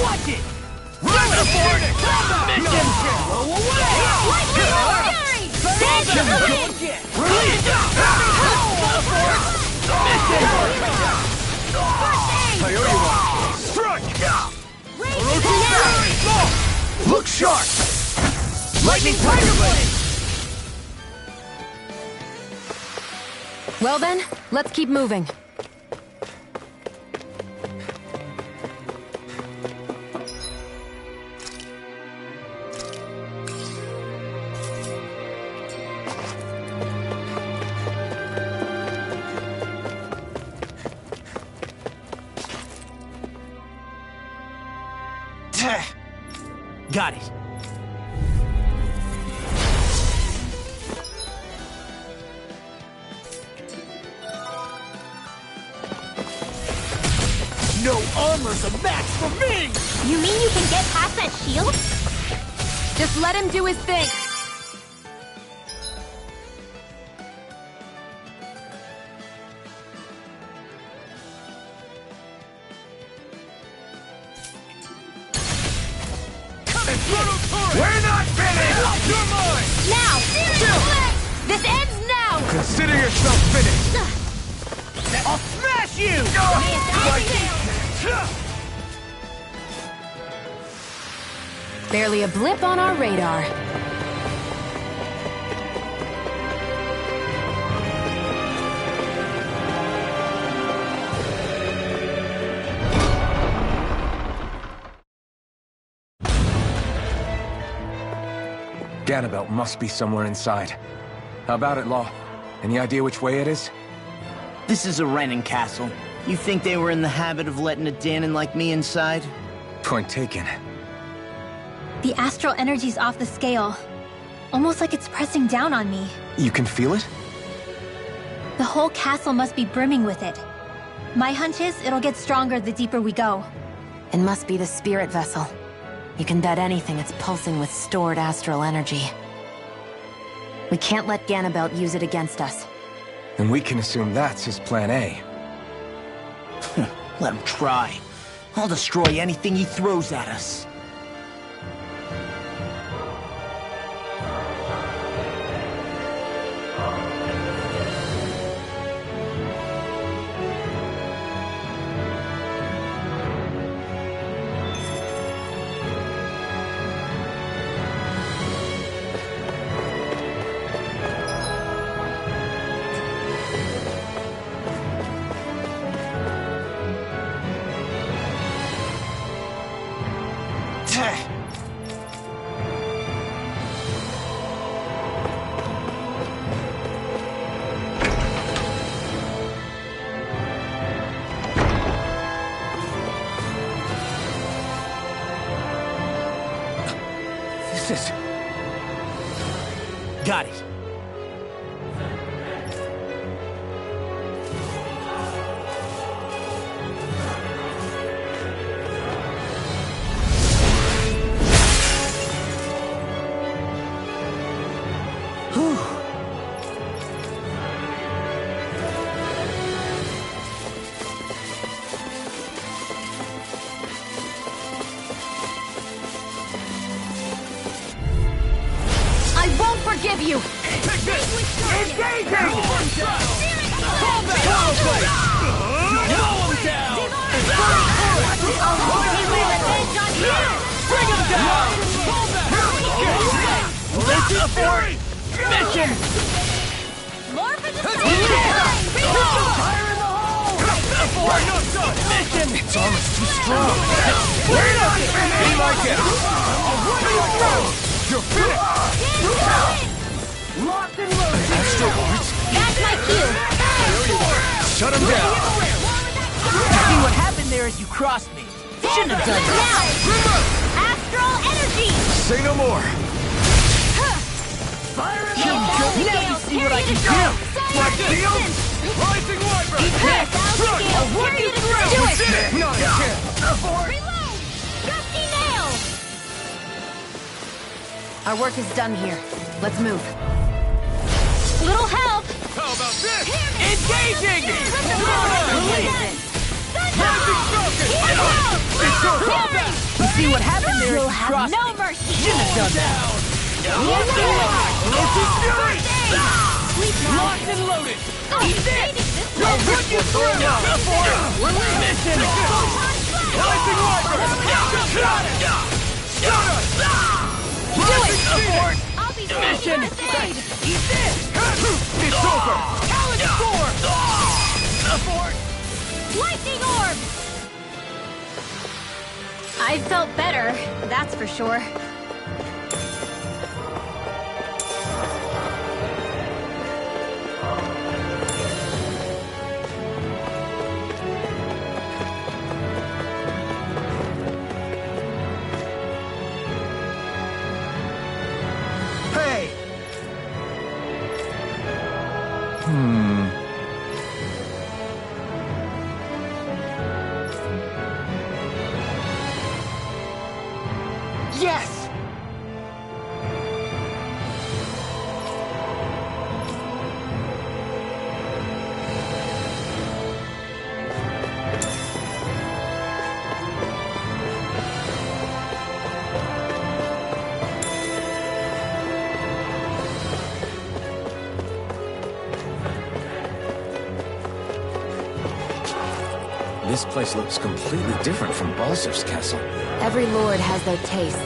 Watch it! Run the board! Mission! Blow away! Lightning Fury! Release! Strike! Look sharp! Lightning Tiger Blade! Well then, let's keep moving. Got it. No armor's a match for me! You mean you can get past that shield? Just let him do his thing. We're not finished! You're mine! Now! This ends now! Consider yourself finished! I'll smash you! Barely a blip on our radar. Ganabelt must be somewhere inside. How about it, Law? Any idea which way it is? This is a Renan castle. You think they were in the habit of letting a Danon like me inside? Point taken. The astral energy's off the scale. Almost like it's pressing down on me. You can feel it? The whole castle must be brimming with it. My hunch is it'll get stronger the deeper we go. It must be the spirit vessel. You can bet anything it's pulsing with stored astral energy. We can't let Ganabelt use it against us. And we can assume that's his plan A. Let him try. I'll destroy anything he throws at us. This is... Got it. forgive you! Engaging! I'll hold you with revenge on you! Bring him down! Mission! More for the same! Fire in the hole! We're not done! Mission! Its armor's too strong. We're not finished! Be my guest. I'll run you through! You're finished. Locked and loaded! Astral Arts? That's my cue! Shut him down. See what happened there as you crossed me. Shouldn't have done that. Now! Astral energy! Say no more. Fire in the Here we go. hole! Now you see what I can do. Black Shield! Rising Wyvern! I'll work you through! Do it! Not a chance. Reload! Gusty nail! Our work is done here. Let's move. Little help! How about this? Engaging! You see what happened there as You'll you have crossed no me. mercy! Shouldn't have done that. Locked and loaded! Eat this! I'll run you through! Mission! Rising Wyvern! Got it! Do it! Abort! I'll be Mission! Eat this! It's over! Talon Sword! Abort! Lightning Orb! I felt better, that's for sure. Hey! Yes! This place looks completely different from Balzer's castle. Every lord has their tastes.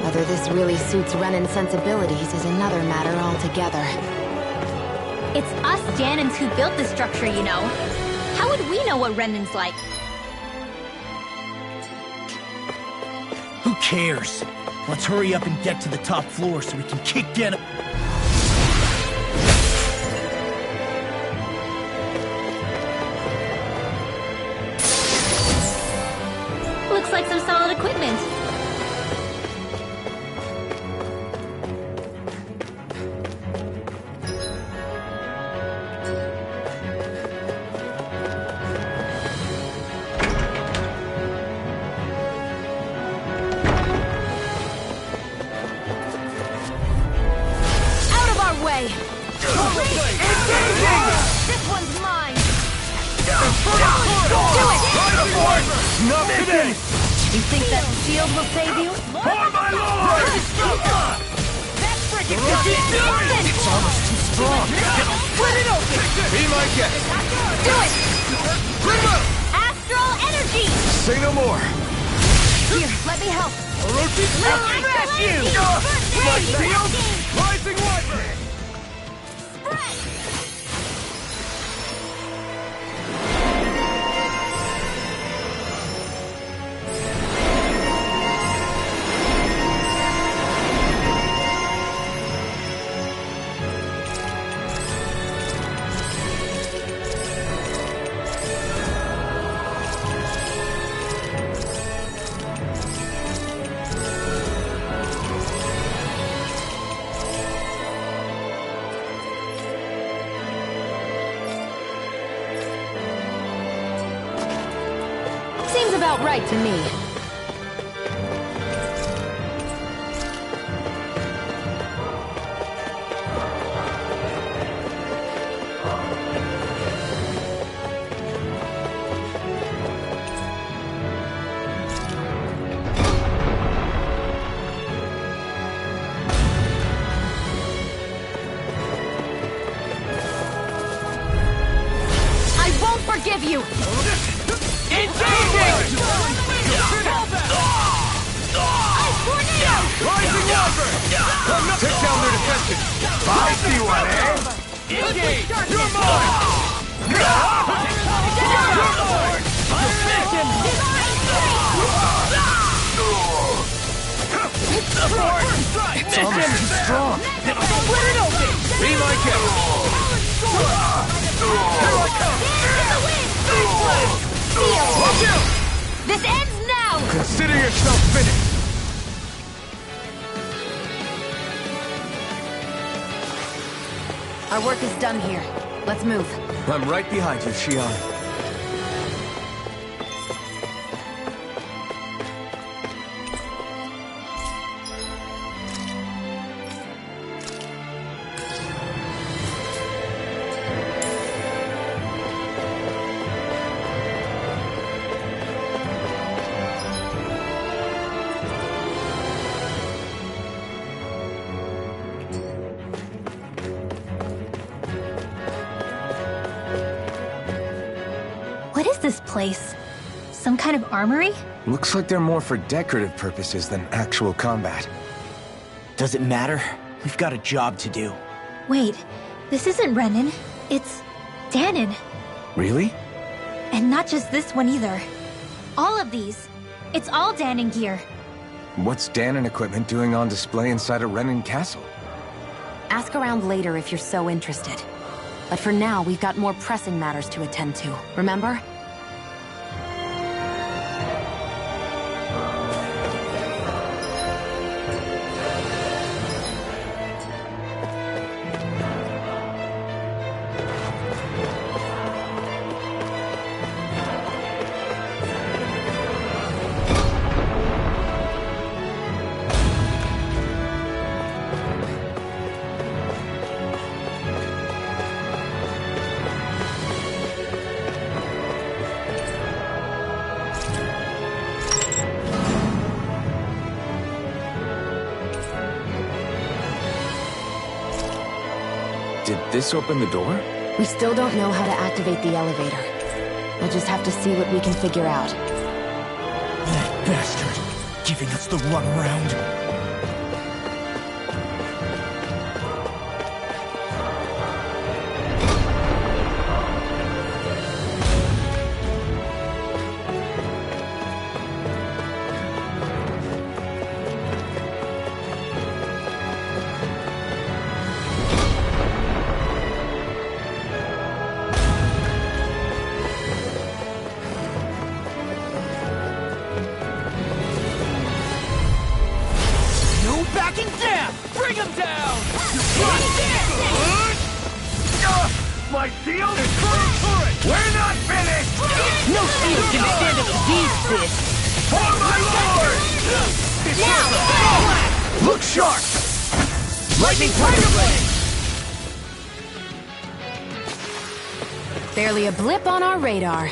Whether this really suits Renan's sensibilities is another matter altogether. It's us Janins who built this structure, you know. How would we know what Renan's like? Who cares? Let's hurry up and get to the top floor so we can kick Gannon. Looks like some solid equipment. Out of our way! This one's mine! Do it! Not today! You think that shield will save you? For my lord! That's freaking Its armor's too strong. Split it open! Be my guest. Do it! Astral energy! Say no more. Here, let me help. Smash you! Black Shield! Rising Wyvern! Seems about right to me. you! Engaging! Rising Wyvern! Take down their defenses! I see one, eh? Engage! You're mine! It's almost too strong. Split it open! Be my guest! Here I come! Watch out! This ends now! Consider yourself finished. Our work is done here. Let's move. I'm right behind you, Xion. What is this place? Some kind of armory? Looks like they're more for decorative purposes than actual combat. Does it matter? We've got a job to do. Wait, this isn't Renan. It's Danon. Really? And not just this one either. All of these. It's all Danon gear. What's Danon equipment doing on display inside a Renan castle? Ask around later if you're so interested. But for now, we've got more pressing matters to attend to, remember? Did this open the door? We still don't know how to activate the elevator. We'll just have to see what we can figure out. That bastard! Giving us the runaround. Backing down! Bring him down! My shield is burning turret! We're not finished! No shield can stand up to these fists! For my lord! Now! Look sharp! Lightning Tiger Blade! Barely a blip on our radar.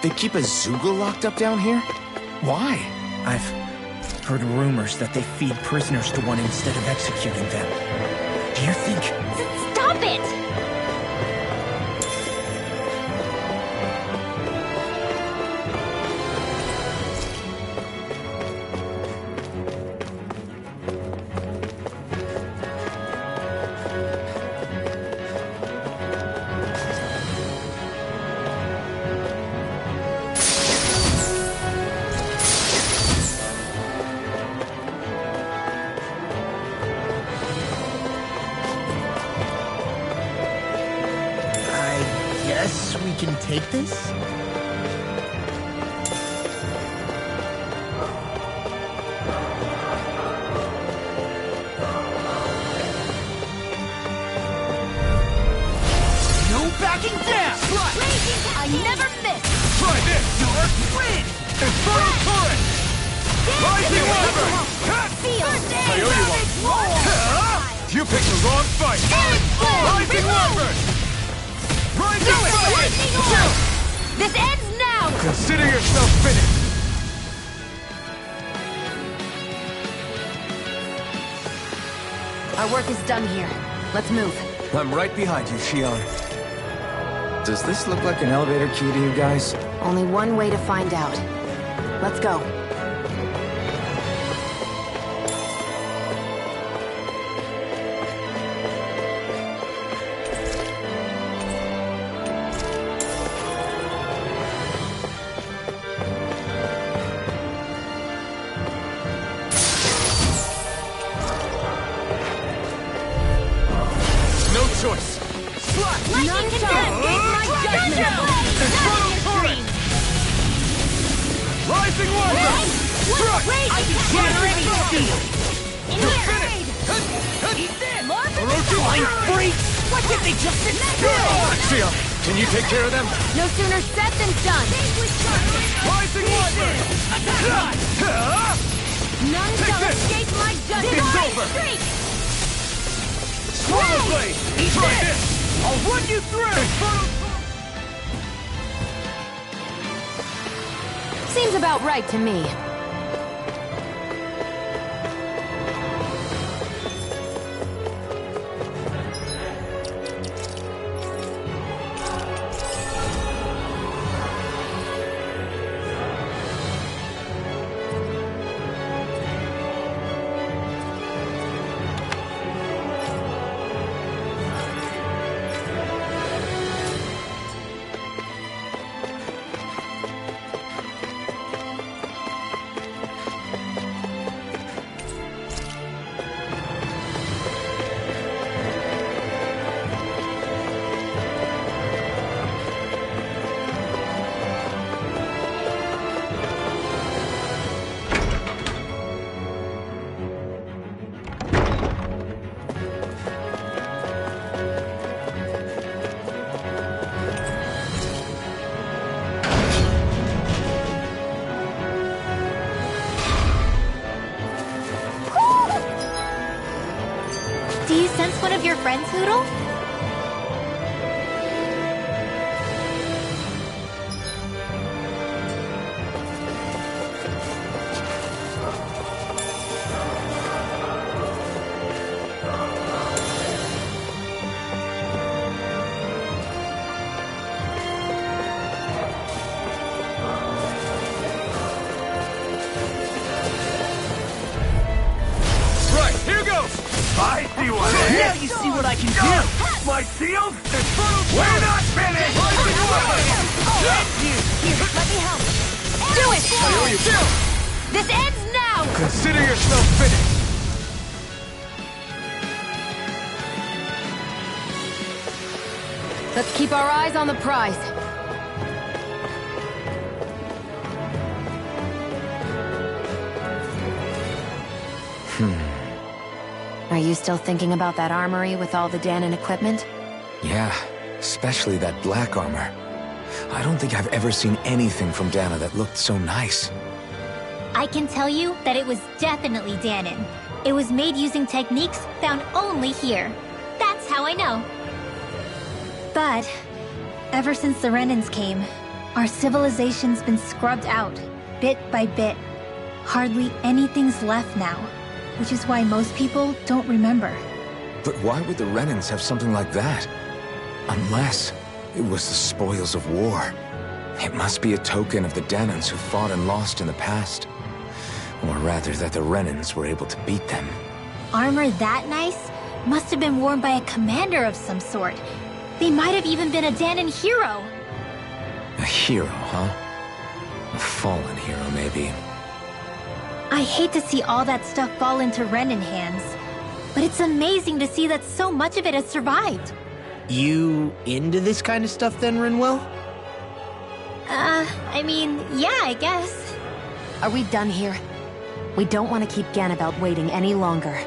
They keep a Zoogle locked up down here? Why? I've heard rumors that they feed prisoners to one instead of executing them. Do you think... Stop it! Guess we can take this? No backing down! I never miss! Try this! Dark Wind! Infernal Turret! Rising Wyvern! Feel I owe you one! You picked the wrong fight! Rising Wyvern! Rising Sword! This ends now! Consider yourself finished! Our work is done here. Let's move. I'm right behind you, Shion. Does this look like an elevator key to you guys? Only one way to find out. Let's go. No choice! Lightning can escape my judgment! Infernal Torrent! Rising Wyvern! Struck! I can generate steel! In here! Eat this! Flying freaks! Why can't they just sit still? Shion, can you take care of them? No sooner said than done! Rising Wyvern! None Take shall this! escape my judgment! It's over! Streak! Swallow Blade! Try this! I'll run you through! Infernal Seems about right to me. Do you sense one of your friends, Hoodle? Right, here goes! I see one! Now you see what I can do! My shield? We're not finished! Here, let me help! Do it! This ends now! Consider yourself finished! Let's keep our eyes on the prize. Are you still thinking about that armory with all the Danon equipment? Yeah, especially that black armor. I don't think I've ever seen anything from Dana that looked so nice. I can tell you that it was definitely Danon. It was made using techniques found only here. That's how I know. But ever since the Renans came, our civilization's been scrubbed out, bit by bit. Hardly anything's left now, which is why most people don't remember. But why would the Renans have something like that? Unless it was the spoils of war. It must be a token of the Danons who fought and lost in the past. Or rather, that the Renans were able to beat them. Armor that nice must have been worn by a commander of some sort. They might have even been a Danon hero. A hero, huh? A fallen hero, maybe. I hate to see all that stuff fall into Renan hands, but it's amazing to see that so much of it has survived. You into this kind of stuff then, Rinwell? I mean, yeah, I guess. Are we done here? We don't want to keep Ganabelt waiting any longer.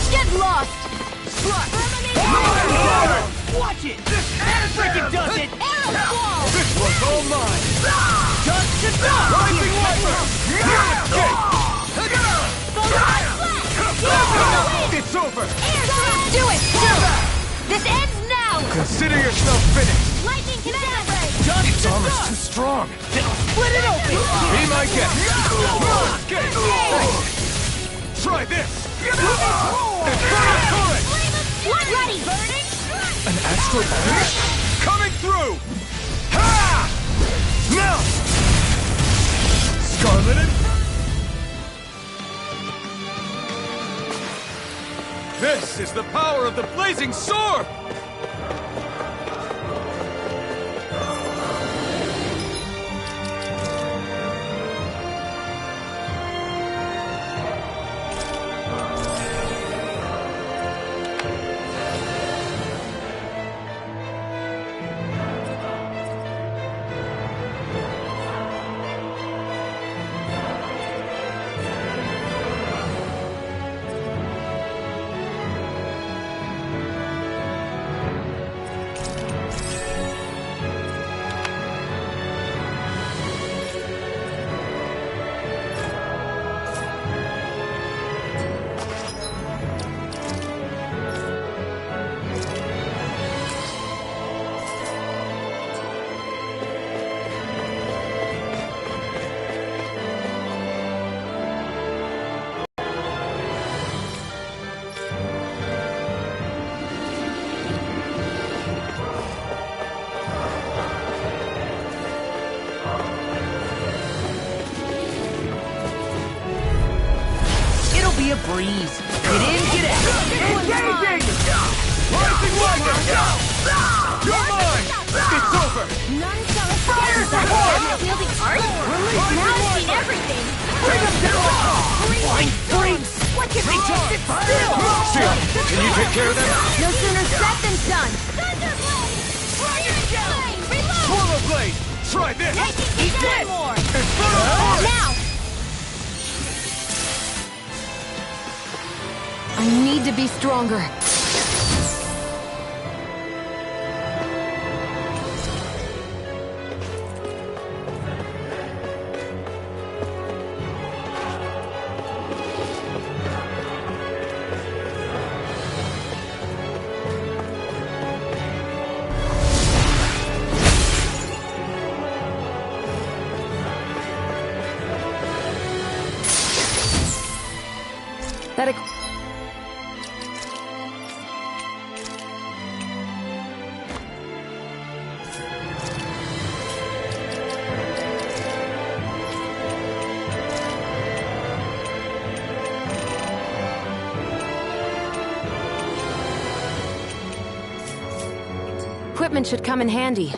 Get lost! Watch it! Freaking does it! Arrow fall! It's all mine! Rising Viper! It's over! Do it! This ends now! Consider yourself finished! Lightning connect! Its armor's too strong. Split it open! Be my guest! Try this! Infernal Torrent! One ready! An astral punch? Coming through! Ha! Now! Scarlet and... This is the power of the blazing sword! Be a breeze. Get in, get out. Engaging! Rising Lightning! You're mine! It's over! None shall escape! Wielding art? Now I've seen everything! Bring them down! Flying flames! What can they just sit still? Seal, can you take care of them? No sooner said than done! Swallow Blade! Try this! Eat this! Infernal Torrent! Now! I need to be stronger. That equipment should come in handy.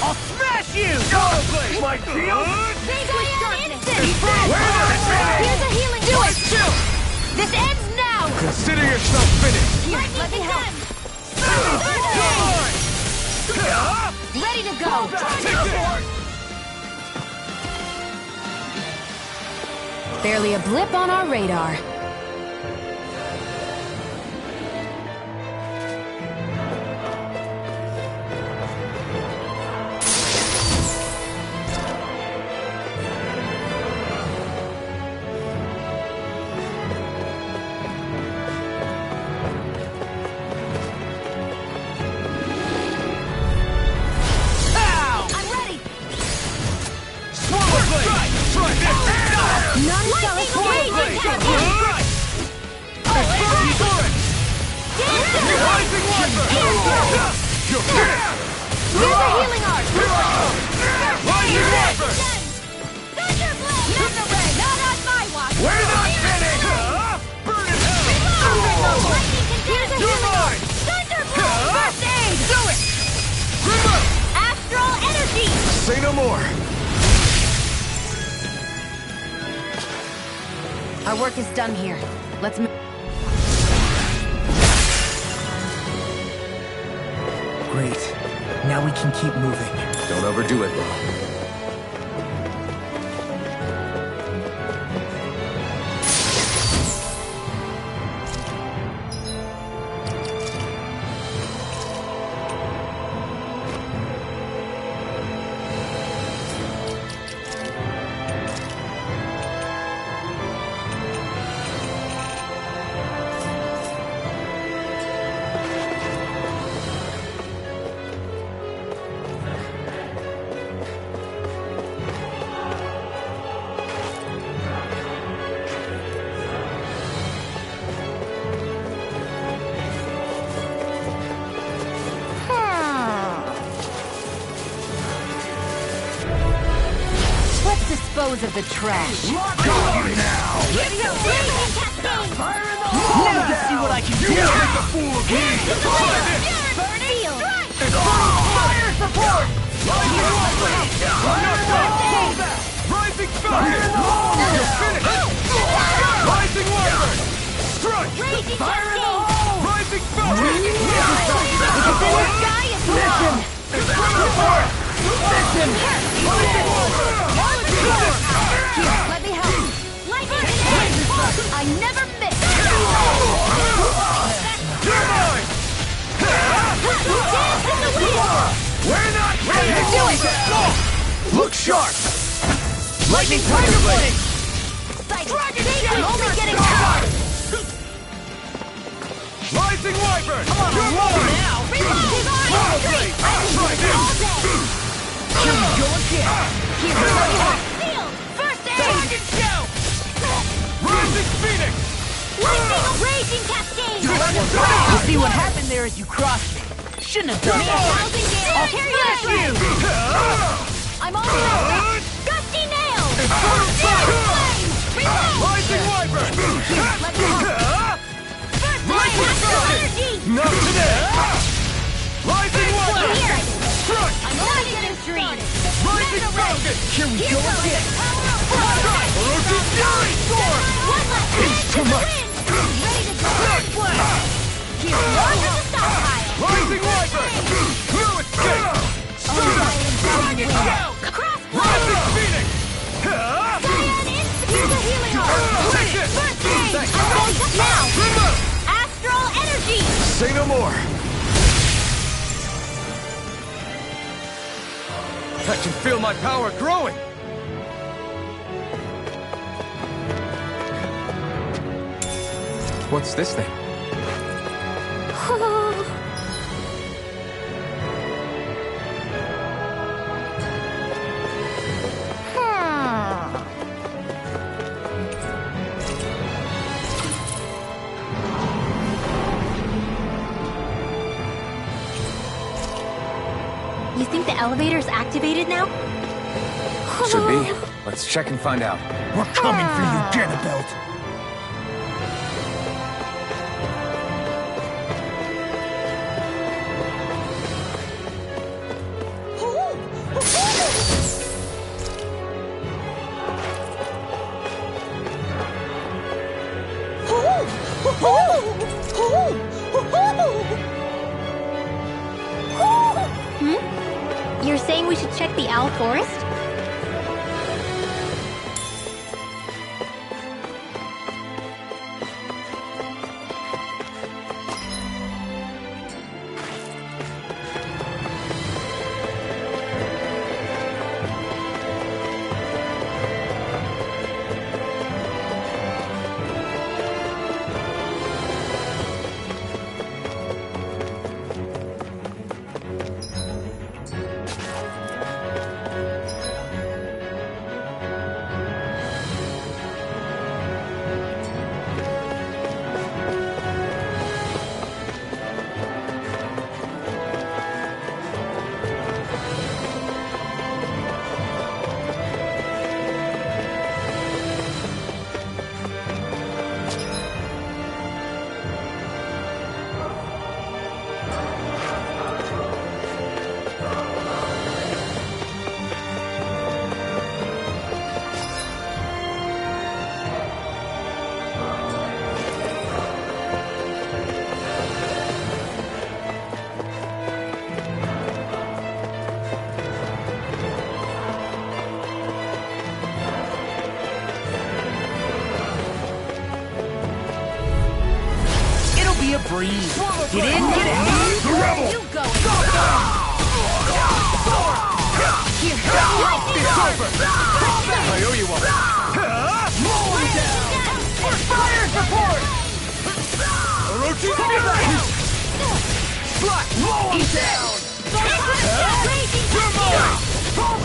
I'll smash you! Swallow Blade! My shield! Here's a healing. Do it! This ends now! Consider yourself finished! Here, let me help! Ready to go! Take this! barely a blip on our radar. Say no more! Our work is done here. Let's move. Great. Now we can keep moving. Don't overdo it, though. Dispose of the trash. Got you now! Ready up! Fire in the Now to see what I can do! You make a fool of me! Try this! Burning! Fire support! Rising Falcon! You're finished! Rising Wyvern! Strike! Raging Fire in the Cascade! hole! Rising Falcon! Sky is wrong! Support! Listen! Rising Wyvern! Here, let me help. Lightning and I never miss. You're mine! dance in the wind! We're not ready to Do it! Look sharp! Lightning Tiger Blade! I'm only getting started! Rising Wyvern! You're mine! Now! Power Blade! Try this! Here we go again! Here, let me help. Field! First aid! Dragon Shout! Rising Phoenix! Lightning! Raging Cascade! You see what happened there as you crossed me? Shouldn't have done that! Thousand Gale! I'll crush you! I'm on the road! Gusty Nail! Infernal Fire! Reload! Rising Wyvern! Let me help! First aid! Astral Energy! Not today! Rising Well, Wyvern! here! Strike! I'm not getting started! Rising Falcon! Here we go again! Strike! Orochi Fury Sword! One left hand to the wind! Ready to go earthworm! Here, launch the stockpile! Rising Wyvern! Blue Escape! Dragon Shout! Cross Rising Phoenix! Cyan Insecure Healing Arm! Take this! First aid! I'm going up now! Remote! Astral Energy! Say no more. I can feel my power growing. What's this thing? You think the elevator's activated now? Should be. Let's check and find out. We're coming for you, Ganabelt! You're saying we should check the Owl Forest? for you. Get in, get out. The rebel! You go. Here, it's over! I owe you one. Fire support! Orochi Fury! Black, roll him down! You're mine!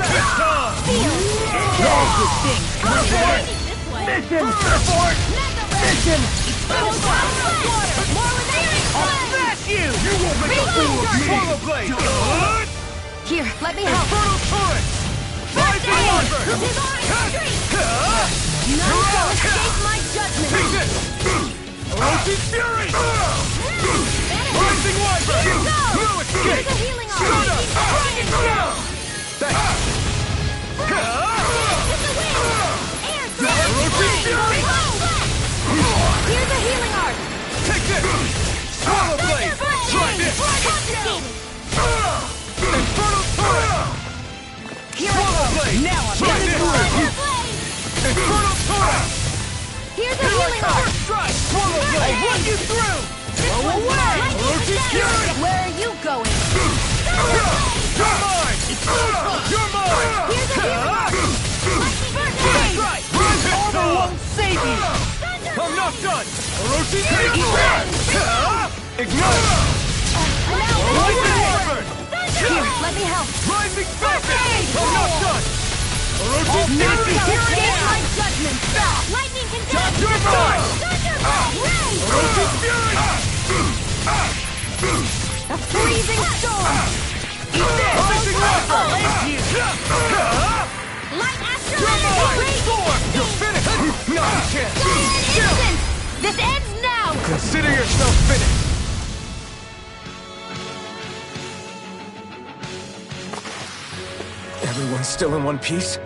This time! Mission! Mission! I'll smash you! You won't make a fool of me! Swallow blade! Here, let me help. Infernal turret! Rising Wyvern! None shall escape my judgment. Take it! Orochi Fury! Rising Wyvern! No escape! Here's a healing arm. Shooter! Dragon down! Thanks! Orochi Fury! Here's a healing art. Take this! Swallow blade! Try this! Infernal turret! Swallow blade! Now I'm Try getting this! Infernal turret! Here's a healing art. First strike! Swallow blade! I'll run you through! Blow away! Orochi Fury! Where are you going? You're mine! You're mine! Here's a healing art. That's right! Armor won't save you! I'm not done! Orochi Fury! Ignite! Rising Wyvern! Here, let me help. Rising Falcon! I'm not done! Orochi None Fury! shall escape my judgment. Lightning condemned. You're mine! Orochi Fury! A freezing storm. Rising Wyvern! Light astral You're mine! energy. Storm! You're finished! Not a chance! Instant. This ends now. Consider yourself finished! Everyone's still in one piece?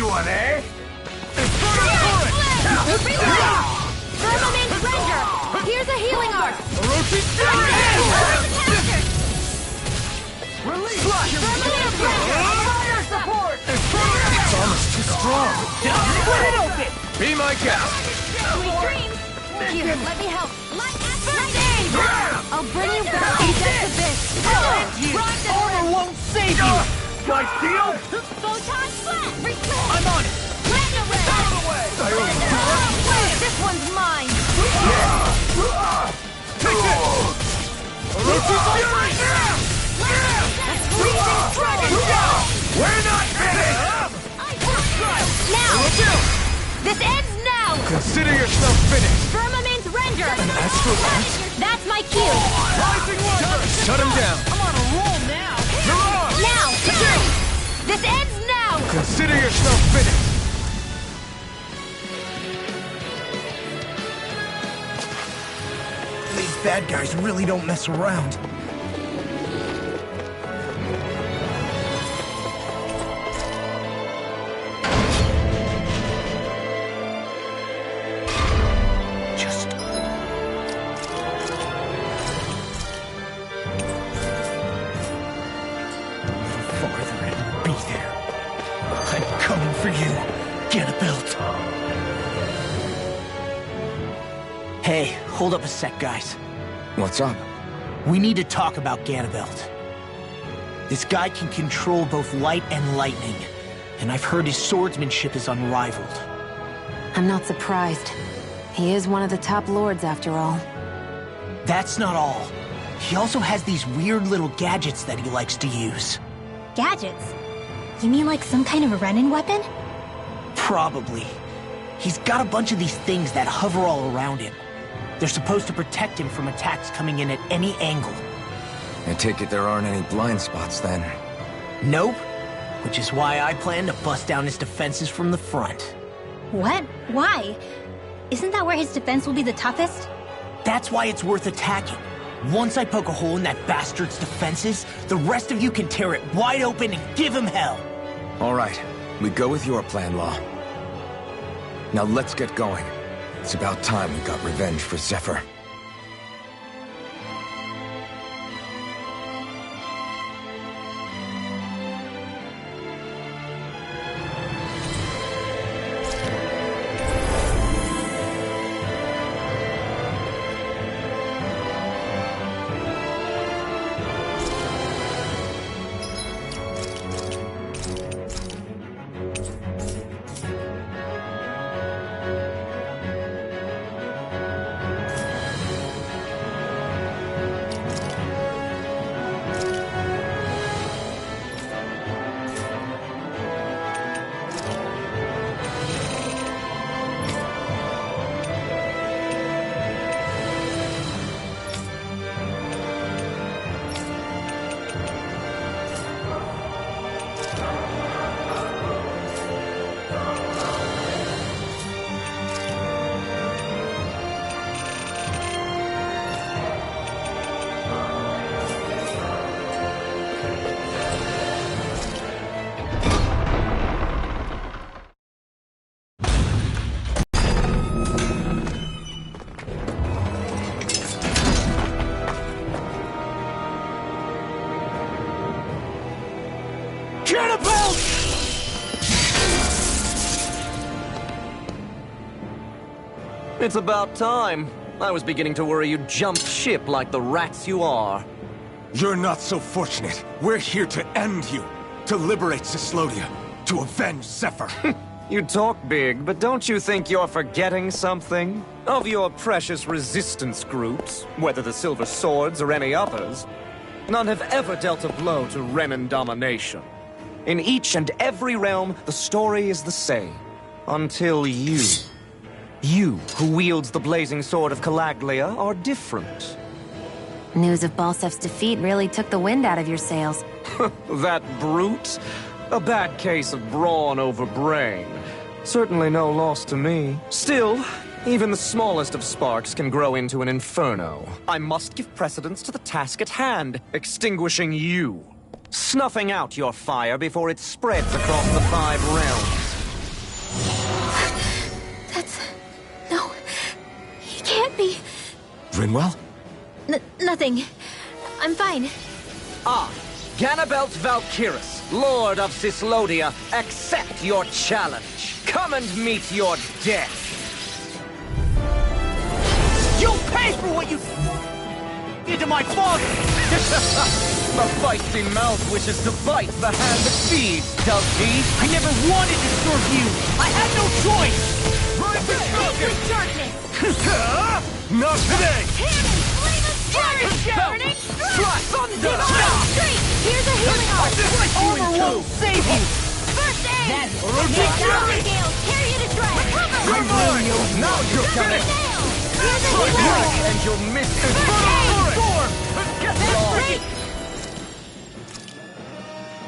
one, eh? Firmament Render! Here's a healing arc! Release! Firmament Render! Fire support! It's almost too strong. Split it open! Be my guest! Sweet dreams! Here, let me help. First aid! I'll bring you back from death's abyss! Armor won't save you! My shield? Photon Slam! I'm on it! Out of the way! This one's mine! Take this! We're not finished! Now! This ends now! Consider yourself finished! Firmament Render! Astral Light? That's my cue! Rising Wonder! Shut him down! I'm on a roll now! Now! This ends now! Consider yourself finished! These bad guys really don't mess around. Just... a little farther and be there. I'm coming for you, Ganabelt. Hey, hold up a sec, guys. What's up? We need to talk about Ganabelt. This guy can control both light and lightning, and I've heard his swordsmanship is unrivaled. I'm not surprised. He is one of the top lords, after all. That's not all. He also has these weird little gadgets that he likes to use. Gadgets? You mean like some kind of a Renin weapon? Probably. He's got a bunch of these things that hover all around him. They're supposed to protect him from attacks coming in at any angle. I take it there aren't any blind spots, then. Nope. Which is why I plan to bust down his defenses from the front. What? Why? Isn't that where his defense will be the toughest? That's why it's worth attacking. Once I poke a hole in that bastard's defenses, the rest of you can tear it wide open and give him hell. All right, we go with your plan, Law. Now let's get going. It's about time we got revenge for Zephyr. It's about time. I was beginning to worry you jumped ship like the rats you are. You're not so fortunate. We're here to end you. To liberate Cyslodia. To avenge Zephyr. You talk big, but don't you think you're forgetting something? Of your precious resistance groups, whether the Silver Swords or any others, none have ever dealt a blow to Renin domination. In each and every realm, the story is the same. Until you. You, who wields the blazing sword of Calaglia, are different. News of Balsef's defeat really took the wind out of your sails. That brute? A bad case of brawn over brain. Certainly no loss to me. Still, even the smallest of sparks can grow into an inferno. I must give precedence to the task at hand, extinguishing you. Snuffing out your fire before it spreads across the 5 realms. happy. Rinwell? Nothing. I'm fine. Ah, Ganabelt Valkyrus, Lord of Cyslodia, accept your challenge. Come and meet your death. You'll pay for what you did to my father! A feisty mouth wishes to bite the hand that feeds, does he? I never wanted to serve you! I had no choice! With darkness! Not today! Cannon! Flame of fire! Burning strike! Thunder! Straight! Here's a healing arm! Armor won't save you! First aid! That's Thousand gales! Carry you to drag! Recover! Now you're coming! Here's a healing arm! And you'll miss it! Storm! Get First on! aid!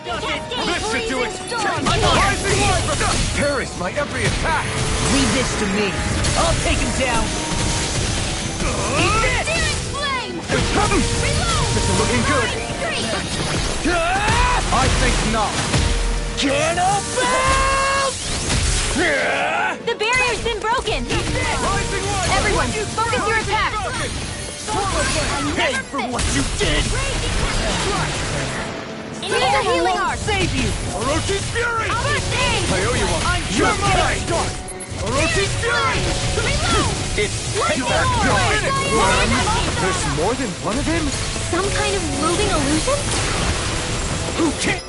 Cascade! This should do it! Freezing storm! Rising Wyvern! Parries my every attack! Leave this to me. I'll take him down. Searing flame! Reload! This is looking good! I think not. Cannibal! The barrier's been broken! Rising Wyvern! Everyone, focus your attack! Pay for what you did! Here's a healing arm! Save you! Orochi's Fury! First aid! I owe you one! I'm your Right. start! Orochi's Fury! Reload! It's Lightning payback orb! time. There's more than one of him? Some kind of moving illusion? Who can?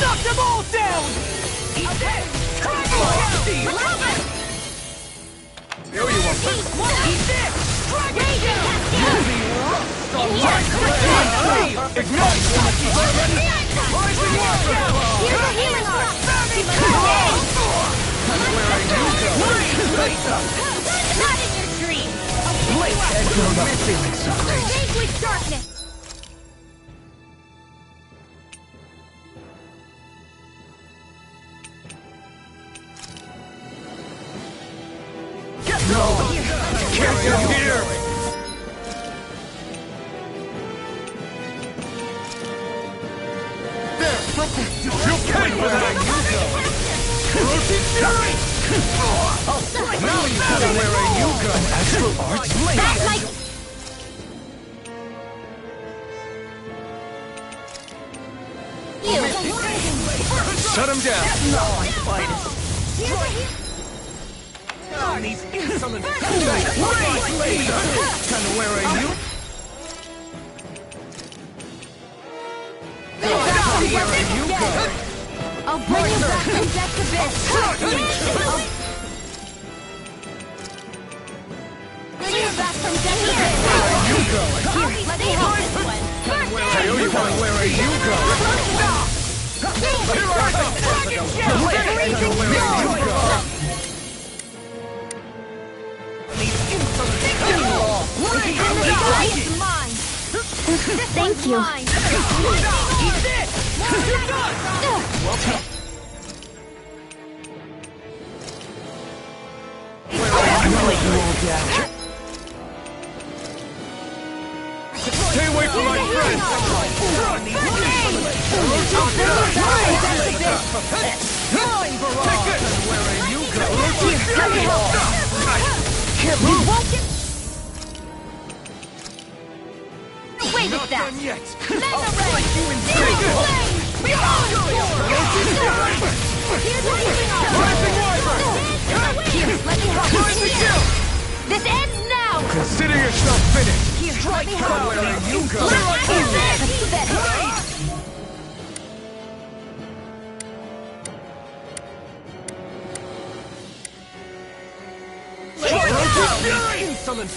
Knock them all down! He's dead! I owe you one! He's dead! Ignite! Rising Wyvern! Here's a healing arm! Not in your dream! Fade with darkness! Can't get here! You pay for that! Orochi's Fury! Now you know where a Yuga Astral Arts That's my... Shut him down! On these insolent Kinda where are you? I'll bring you back from death's abyss! Bring you back from death's abyss! Let me help this one! I owe you one, where are you Thank you. Stay away from my friends! Take this! Where are you Can't move! Wait with that! Done yet! Mega Ray! Searing flame! Here's a healing arm! Rising Wyvern! Here, let me help you! This ends now! Consider yourself finished! Here, let me help Where are you Insolent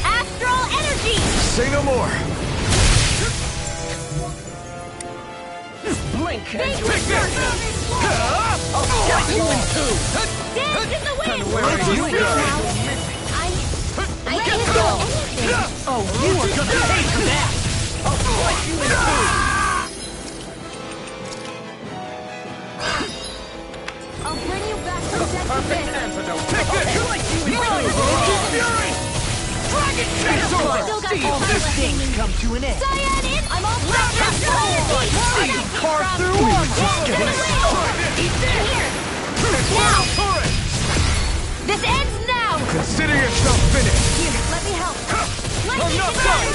Astral energy! Say no more! blink and Take this! I'll cut you in two! Dance in the wind! Where are you I can't do anything! Oh, you are gonna pay for that! I'll cut you in two! I'll bring you back from death's abyss! antidote! Take this! Fury! Dragon Channel! Still got All time these left in things me. come to an end. Cyan in! I'm all set! See you carve through? getting started! Eat this! Here! Now! Now! This ends now! Consider yourself finished! Here, let me help. I'm not done!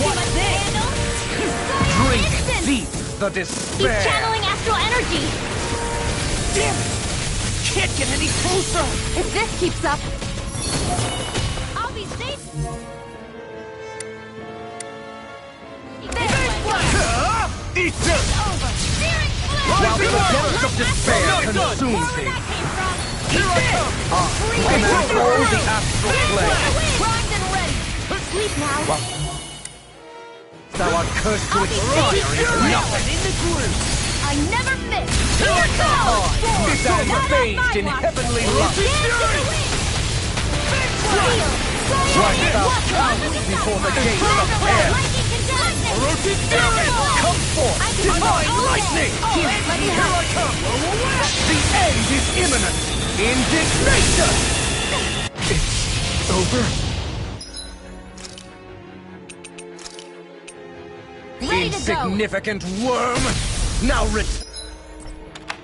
What's this? Drink Instant! deep the He's despair. channeling astral energy! Damn it! Can't get any closer! If this keeps up, I'll be safe! Eat this! While the depths of despair consumes him, Here I come! I control the astral plane. Primed and ready! Sleep now! Thou art cursed to expire into nothing. In the groove! I never miss! Here it goes! Stand bathed in heavenly light. Right thou comes before the gates of hell. Come forth, divine lightning! Here, let me Here I come! The end is imminent! Indignation! It's over? Ready to go! Insignificant worm! Now return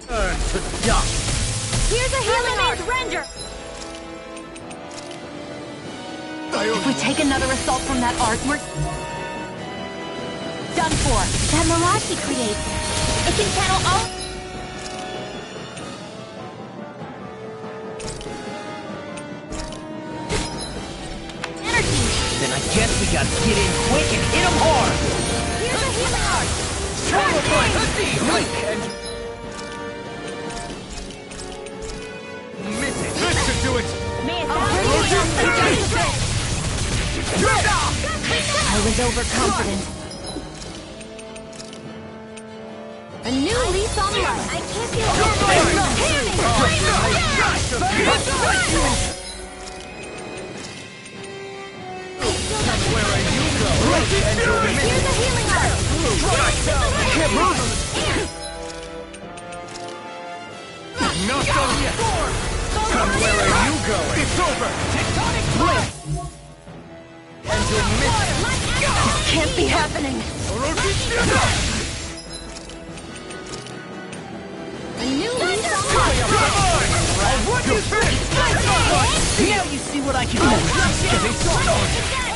to dust! Here's a healing art! Render! if we take another assault from that art, we're done for. That mirage he creates, it can channel all... energy! Then I guess we gotta get in quick and hit him hard! Here's a healing art! Terrify the blink and miss it! This should do it! I was overconfident. A new lease on life! I can't feel Where are you going? And you'll miss Here's a healing art! Not done yet! Come, where are you going? It's over! Blink! And you'll miss it! This can't be happening. A new lease on life! What you think? Now you see what I can do! Getting started!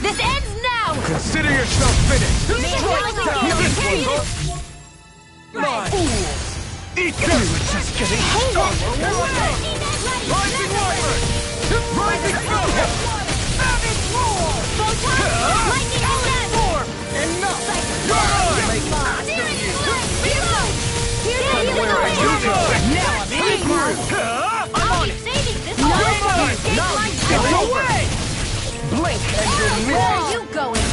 This ends now! Consider yourself finished! Mine! Eat this! Just getting started! Rising Wyvern! Rising Falcon! Savage roar! Lightning storm! Enough! Make master you! Here's a healing Where are art! you going? Now I'm in the groove! I'll be saving this Now one! it's away! Blink and you'll miss Where it! are you going?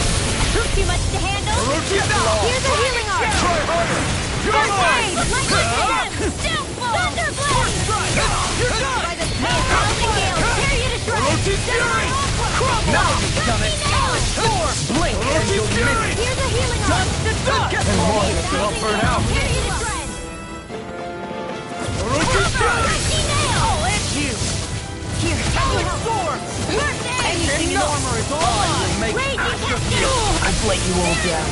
Too much to handle? Here's a healing art! Try harder! First aid! Lightning Steel blow! Thunderblade! By the power of the gale, tear you to shreds! Now you've done it! Blink and you'll miss it! Here's a healing art! And more will all burn out! Tear you to shreds! Rusty nail! Oh, it's you! Here, Howling Storm! First aid! Anything in armor is all mine! Make Raging after Cascade! I've let you all down.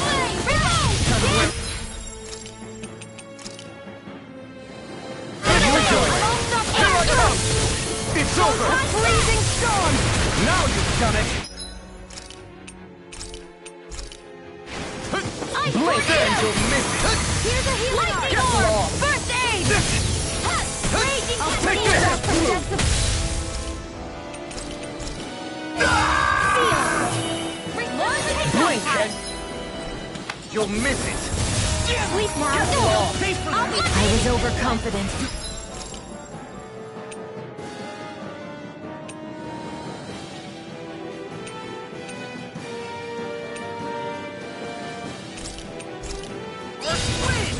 Reload! It's over! Blazing storm! Now you've done it! Blink and you'll miss it! Here's a healing art! First aid! Raging Take this! Blink and you'll miss it! Sleep now! I was overconfident.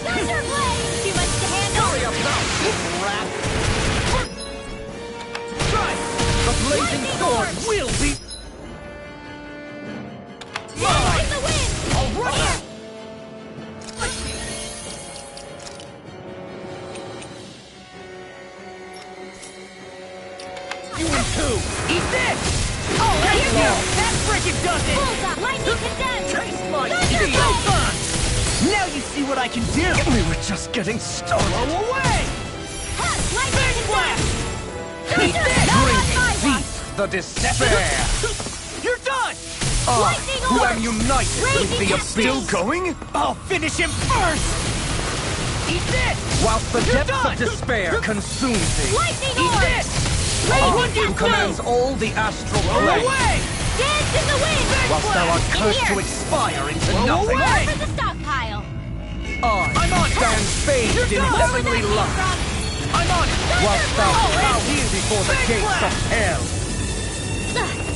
Thunderblade! Too much to handle! Hurry up now! Try! The blazing sword will be mine! In the wind! All right! You and two! Eat this! Oh, there you go! That frickin' does it! Bullseye! Lightning see what I can do! We were just getting started! Blow away! Lightning blast! Breathe deep the despair! You're done! Lightning Who orb! am united with the abyss! Still going? I'll finish him first! Eat this! Whilst the You're depths done! of despair consume thee, Lightning Eat orb! this! who commands all the astral Blow plane, away! Dance in the wind! whilst thou art In cursed here. to expire into Blow nothing, away! For the stockpile! I'm on it! stand bathed in done. heavenly light, I'm on it! whilst thou Oh, crouches before the Big gates of blast. hell.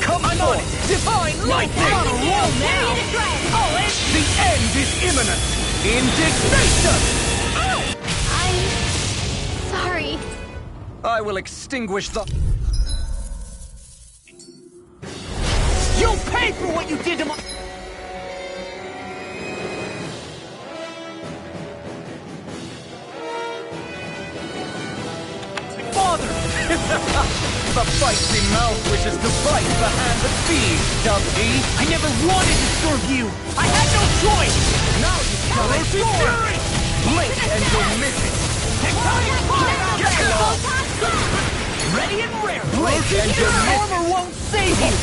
Come I'm on it! forth! Divine lightning! Lightning On a roll Bury now! in a dragon! Oh, and The end is imminent! Indignation! I'm sorry. I will extinguish the... you'll pay for what you did to my... father! The feisty mouth wishes to bite the hand that feeds, does he? I never wanted to serve you! I had no choice! Now you shall explore! Blink and you'll miss it! Ready and rare! Blink and Your you'll miss armor won't save you!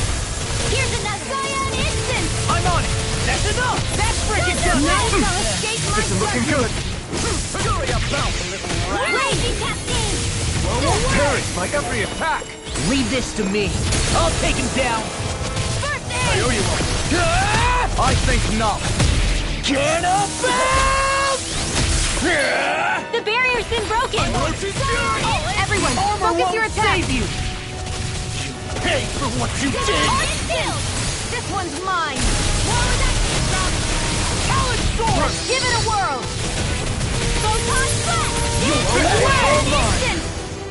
Here's another Scion instant! I'm on it! That's enough! That's freaking Now done! I'll escape my This is looking good. Scurry about, little rat! Raging Captain! Perish by every attack! Leave this to me. I'll take him down. First aid! you are. I think not. Get up! The barrier's been broken! Everyone, Armor focus won't your attack! save you! Pay for what you did! Hold still! This one's mine! Wall of action! Talon sword! Give it a whirl! Photon blast! Instant!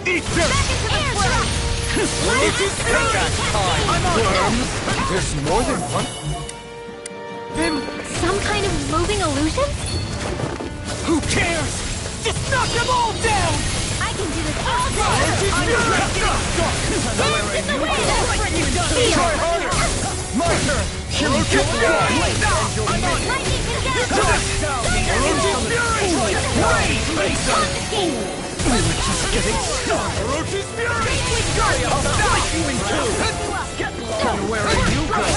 Eat this! Back into the front! Payback time! I'm on it! There's more than one? Some kind of moving illusion? Who cares? Just knock them all down! I can do this all day! I'm ready! Dance in the wind! Try harder! My turn! Get lost! Lightning conductor! We were just getting started! Orochi's Fury! I'll slice you in two! Get lost! And where are you going?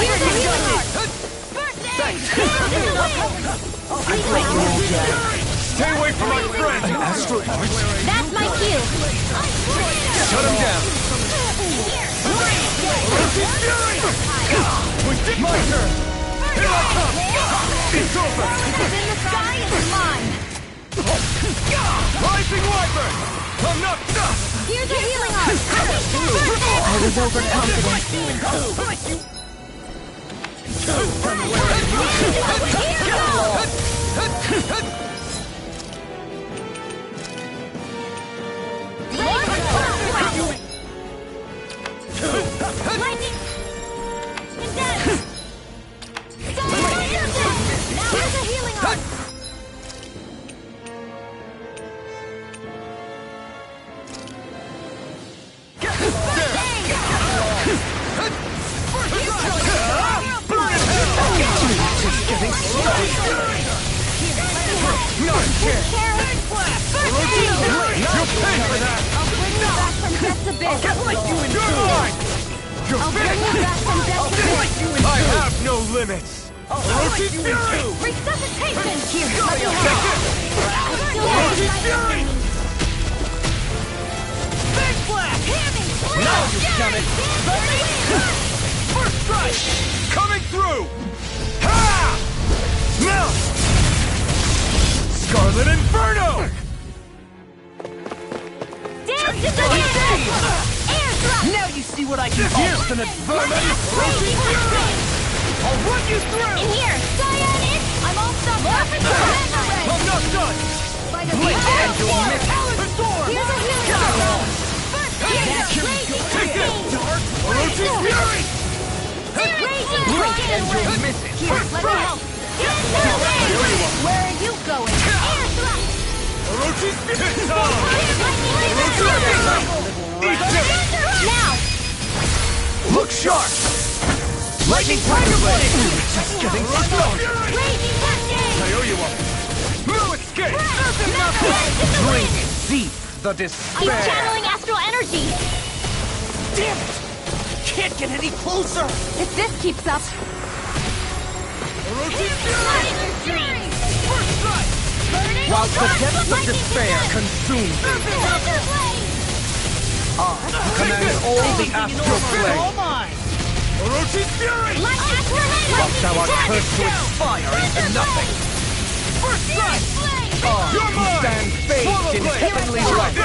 Here's a healing heart! First aid! Stay away from my friend! Asteroid Arch? That's my cue! Shut him down! My turn! Here I come! It's over! In the sky is mine! Rising Viper! I'm not done! Here's a healing heart! I was overconfident. Lightning! Intense! Now here's a healing heart! Just getting started! Not a chance! You'll pay for that! I'll bring you back from Death's Abyss! You're mine! You're I'll bring you back from Death's Abyss! I have no limits! Orochi's Fury! Resuscitation! Here, Take it! Orochi's Fury! Big blast! Now you've done it! First strike! Coming through! Ha! Now! Scarlet Inferno! Dance in the wind! Air thrust! Now you see what I can do! Obstinate vermin! I'll run you through! In here! Cyan in! I'm all stuffed up! I'm not done! By the Blink power and of you'll war! miss it! Here's a healing heart! First aid! Raging Take this! Captain! Orochi's Fury! Raging Blink Dragon! and you'll miss it! Here, let me help! Get in the wind! Where are you going? Air thrust! Orochi's Fury! Lightning Eat this! Now! Look sharp! Lightning Tiger Blade! Just getting started! Raging Cascade! I owe you one! No escape! Drink deep the He's despair! channeling astral energy! Damn it! Can't get any closer! If this keeps up... While the depths of despair consume you, I command all the astral flame. Orochi's Fury! Whilst thou art cursed to expire into nothing. First strike! You stand bathed in heavenly light.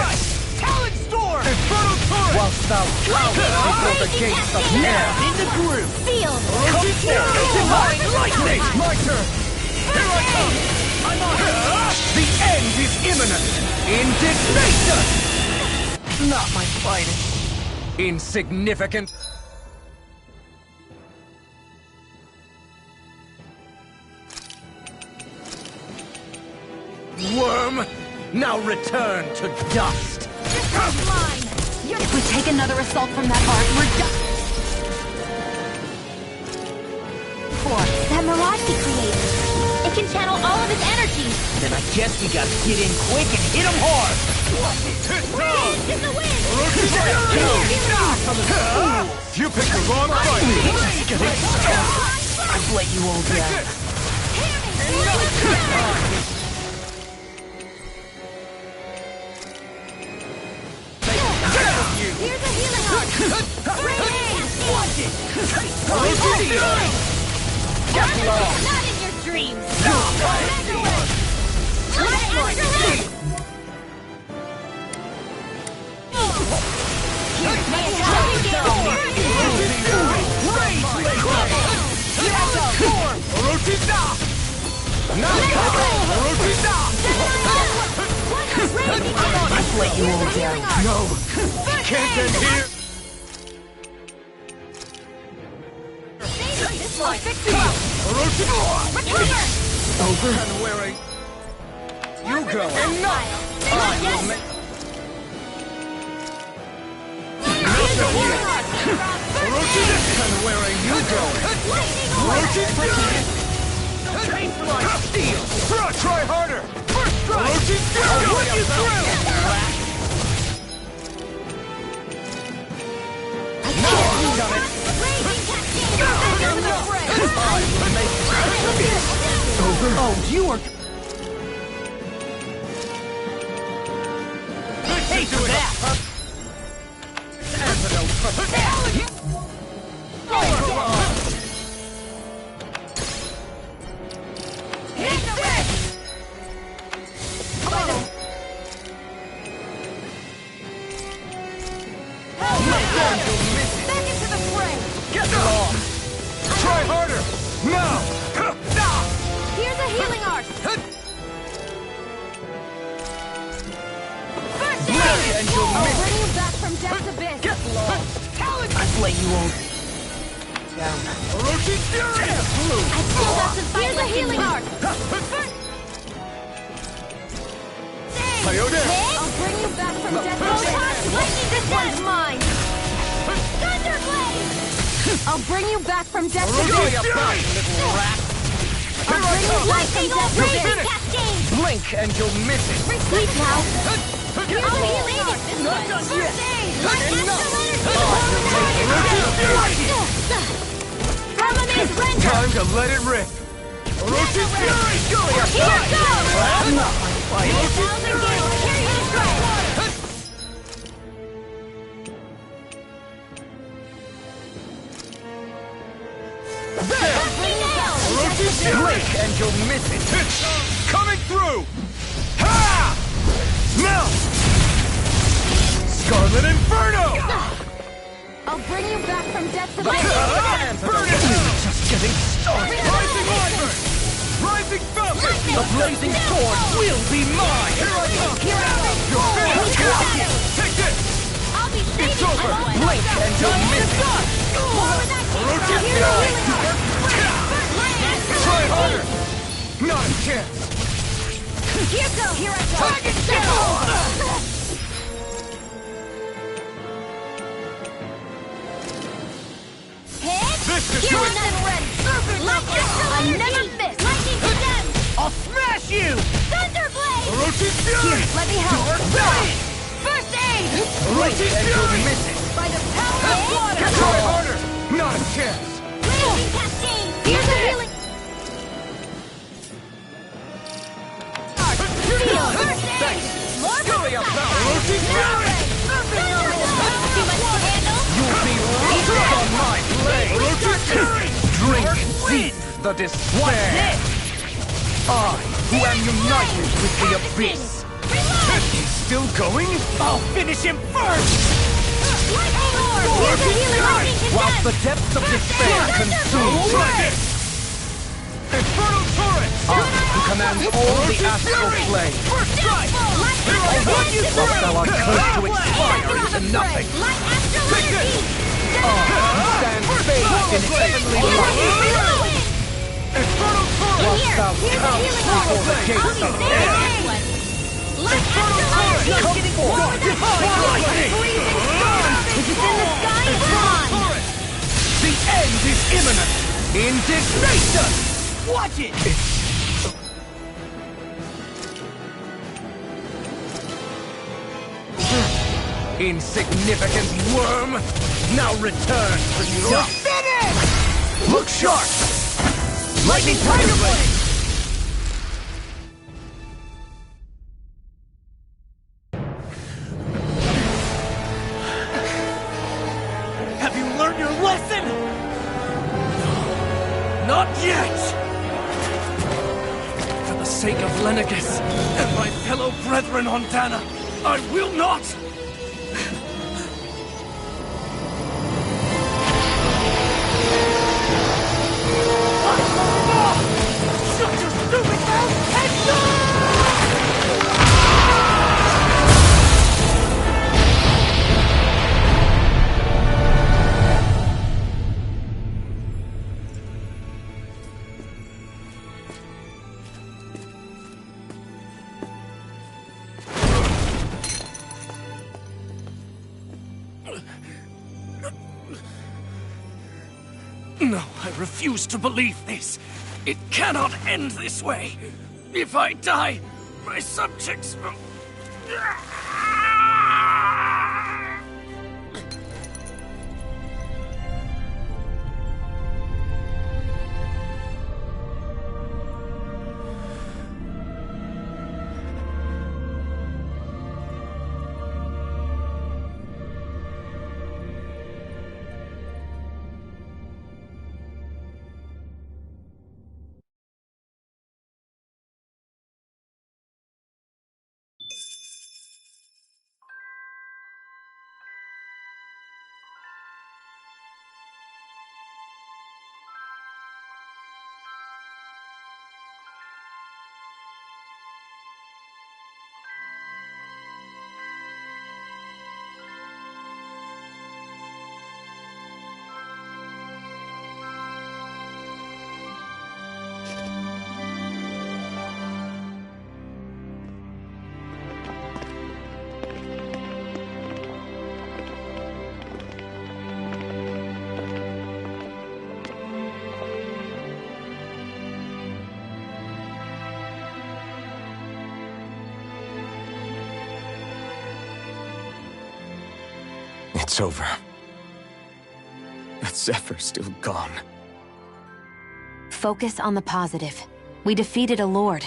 Talon Storm! Inferno Torrent! Whilst thou cowers before the gates of air. In the groove! Sealed! Orochi's Fury! Divine lightning! My turn! Here I come! I'm on it! The end is imminent! Indignation! Not my finest. Insignificant. Worm, now return to dust. If we take another assault from that heart, we're done. That mirage he created. It can channel all of his energy. Then I guess we gotta get in quick and hit him hard! Rage in the wind! You picked the wrong fight! I've let you all down. Here's a healing arc! Not in your dreams! I've let you all down. No! Can't end here! Over and where you go. Enough! I will make... And where are you going? Taste like steel! Try harder! First strike! I'll put you through! Oh, you are... Hey, for that! Antidote for Get lost! Try harder! Now! Here's a healing arc! First aid! and you'll I'll miss bring you back from death's abyss! Get lost! I've let you all down. Orochi's Fury! I still got some fight. Here's a healing arc! Coyote! I'll bring you back from death's abyss! Lightning, this one's mine! Thunderblade! I'll bring you back from death's abyss! Go your back, little rat! I'll bring you back from death's abyss! Cascade! Blink and you'll miss it! Sleep now! I'll heal it! First aid! Firmament Render! Time to let it rip! Orochi's Fury! Go your Here goes! I'm not my finest. 1,000 gauge! Carry the strike! Blink and you'll miss it! Coming through! Ha! Now! Scarlet Inferno! I'll bring you back from death's abyss! Burn it! Just getting started! Rising Wyvern! Rising Falcon! The blazing sword will be mine! Here I come! Take this! I'll be saving It's over! Blink and you'll miss it! Orochi's Fury! Try harder! Not a chance! Here goes! Here I go! Dragon Hit! This is Here your another I'll never miss! Lightning condemned! I'll smash you! Thunderblade! Orochi Fury! Let me help. First aid! Orochi Fury! By the power of water! Try harder! Not a chance! Blazing cascade! Here's a healing... First aid! More Fury of power! Orochi Fury! Too much to handle? You'll be roasted on my blade! Orochi Fury! Drink deep the despair! I, who am united with the abyss! He's still going? I'll finish him first! Lightning orb! Here's a healing lightning Whilst the condemned! depths of despair consume me! Infernal Torrent! Who commands all the astral flame! First strike! Whilst thou art close to expire into nothing! Light astral energy! Stand bathed in heavenly light! Infernal Torrent! Whilst thou counts before the gates of hell! Light astral energy! Come forth! Divine Lightning! If it's in the sky, it's on! The end is imminent! Indignation! Watch it! Insignificant worm! Now return to dust! Finish! Look sharp! Lightning Tiger Blade! Have you learned your lesson? Not yet! For the sake of Lenegis and my fellow brethren on Dana, I will not! Shut your stupid mouth and die! No, I refuse to believe this. It cannot end this way. If I die, my subjects will... It's over. But Zephyr's still gone. Focus on the positive. We defeated a lord.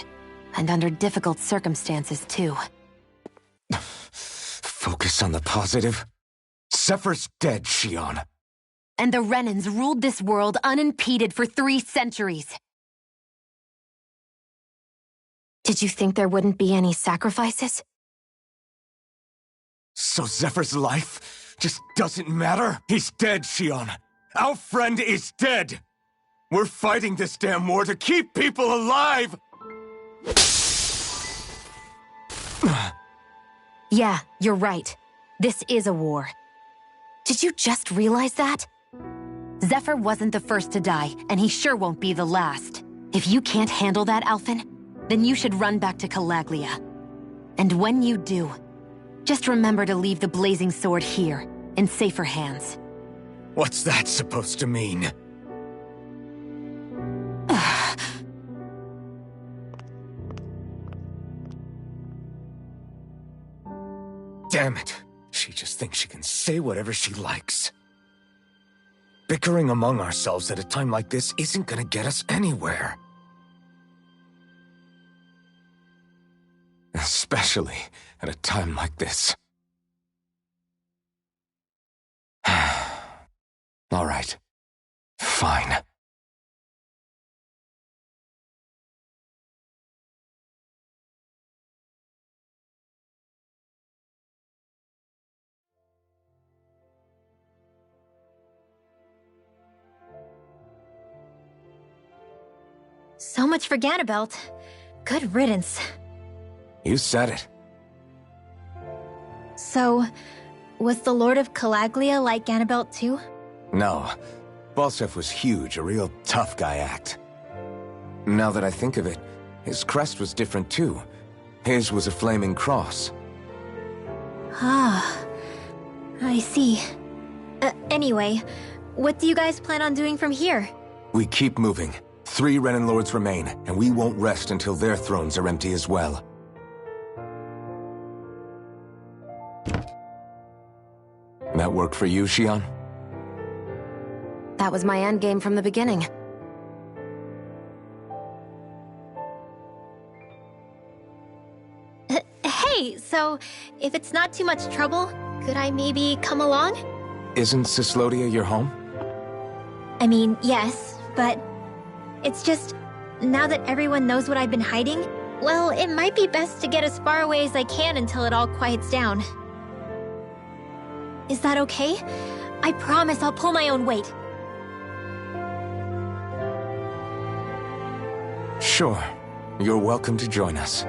And under difficult circumstances, too. Focus on the positive? Zephyr's dead, Shion. And the Renans ruled this world unimpeded for 3 centuries. Did you think there wouldn't be any sacrifices? So Zephyr's life just doesn't matter? He's dead, Shion. Our friend is dead. We're fighting this damn war to keep people alive! Yeah, you're right. This is a war. Did you just realize that? Zephyr wasn't the first to die, and he sure won't be the last. If you can't handle that, Alphen, then you should run back to Calaglia. And when you do, just remember to leave the Blazing Sword here, in safer hands. What's that supposed to mean? Damn it. She just thinks she can say whatever she likes. Bickering among ourselves at a time like this isn't gonna get us anywhere. Especially at a time like this. All right. Fine. So much for Ganabelt. Good riddance. You said it. So, was the Lord of Calaglia like Ganabelt too? No. Balseph was huge, a real tough guy act. Now that I think of it, his crest was different too. His was a flaming cross. Ah, I see. Anyway, what do you guys plan on doing from here? We keep moving. 3 Renan Lords remain, and we won't rest until their thrones are empty as well. That work for you, Xion? That was my endgame from the beginning. Hey, so if it's not too much trouble, could I maybe come along? Isn't Cyslodia your home? I mean, yes, but it's just, now that everyone knows what I've been hiding, well, it might be best to get as far away as I can until it all quiets down. Is that okay? I promise I'll pull my own weight. Sure. You're welcome to join us.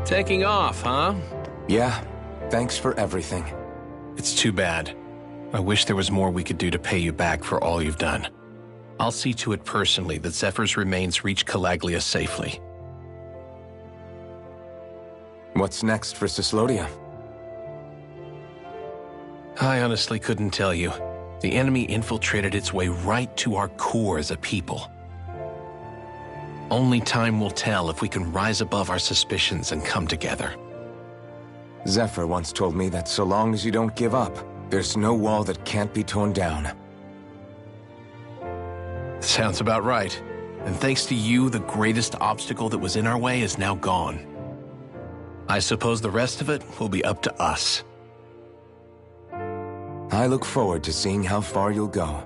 Taking off, huh? Yeah. Thanks for everything. It's too bad. I wish there was more we could do to pay you back for all you've done. I'll see to it personally that Zephyr's remains reach Calaglia safely. What's next for Cyslodia? I honestly couldn't tell you. The enemy infiltrated its way right to our core as a people. Only time will tell if we can rise above our suspicions and come together. Zephyr once told me that so long as you don't give up, there's no wall that can't be torn down. Sounds about right. And thanks to you, the greatest obstacle that was in our way is now gone. I suppose the rest of it will be up to us. I look forward to seeing how far you'll go.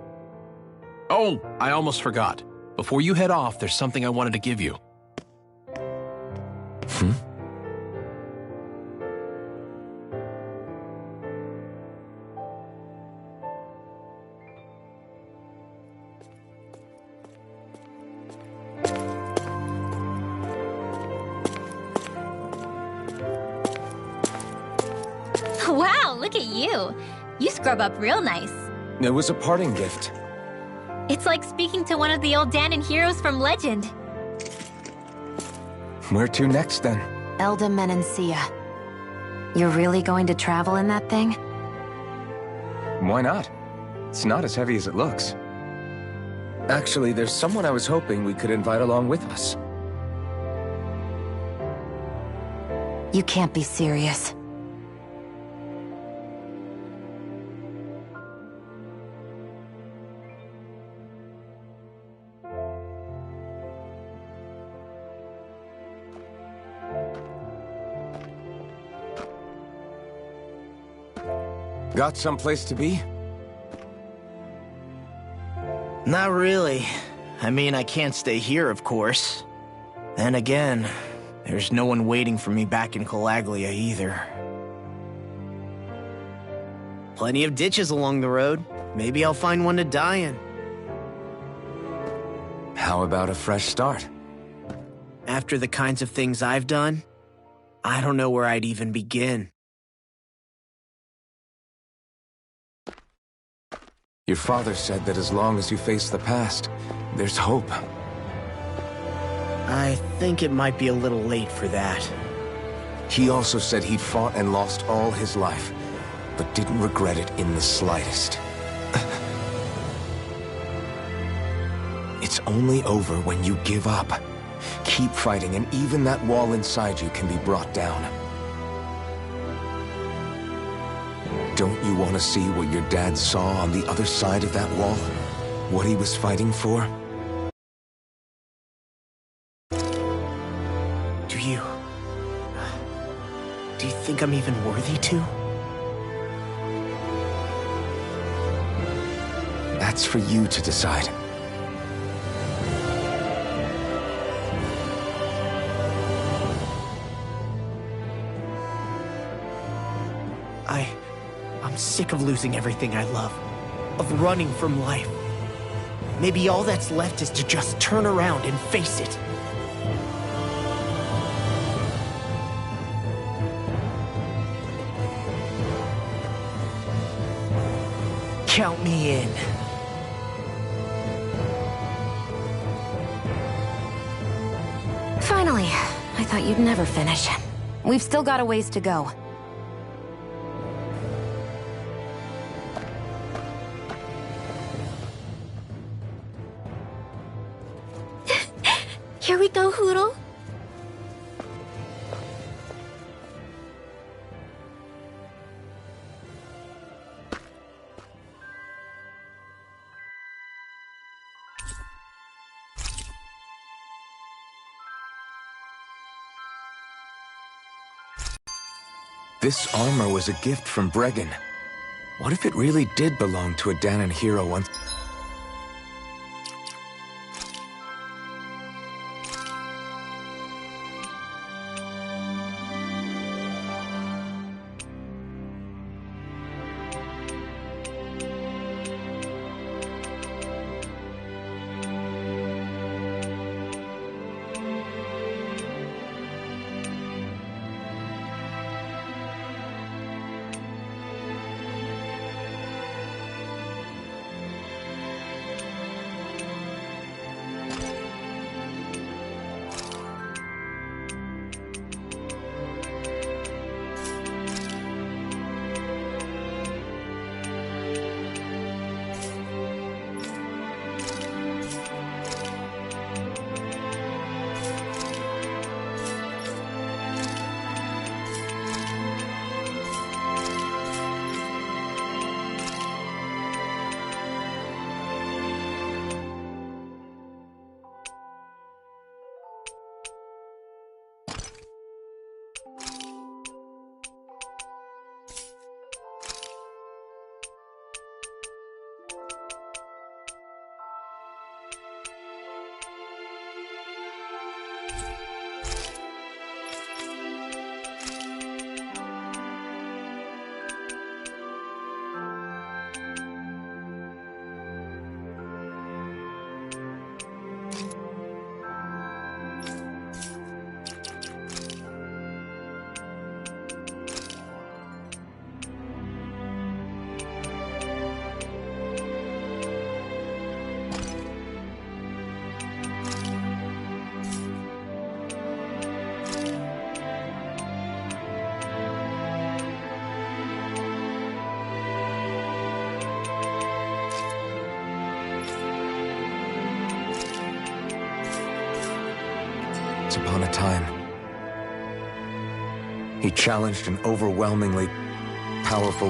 Oh, I almost forgot. Before you head off, there's something I wanted to give you. Wow, look at you. You scrub up real nice. It was a parting gift. It's like speaking to one of the old Dahnan heroes from legend. Where to next, then? Elda Menancia. You're really going to travel in that thing? Why not? It's not as heavy as it looks. Actually, there's someone I was hoping we could invite along with us. You can't be serious. Got someplace to be? Not really. I mean, I can't stay here, of course. Then again, there's no one waiting for me back in Calaglia either. Plenty of ditches along the road. Maybe I'll find one to die in. How about a fresh start? After the kinds of things I've done, I don't know where I'd even begin. Your father said that as long as you face the past, there's hope. I think it might be a little late for that. He also said he'd fought and lost all his life, but didn't regret it in the slightest. It's only over when you give up. keep fighting, and even that wall inside you can be brought down. Don't you want to see what your dad saw on the other side of that wall? What he was fighting for? Do you think I'm even worthy to? That's for you to decide. I'm sick of losing everything I love, of running from life. Maybe all that's left is to just turn around and face it. Count me in. Finally. I thought you'd never finish. We've still got a ways to go. Here we go, Hootle. This armor was a gift from Bregan. What if it really did belong to a Dahnan hero once? Upon a time, he challenged an overwhelmingly powerful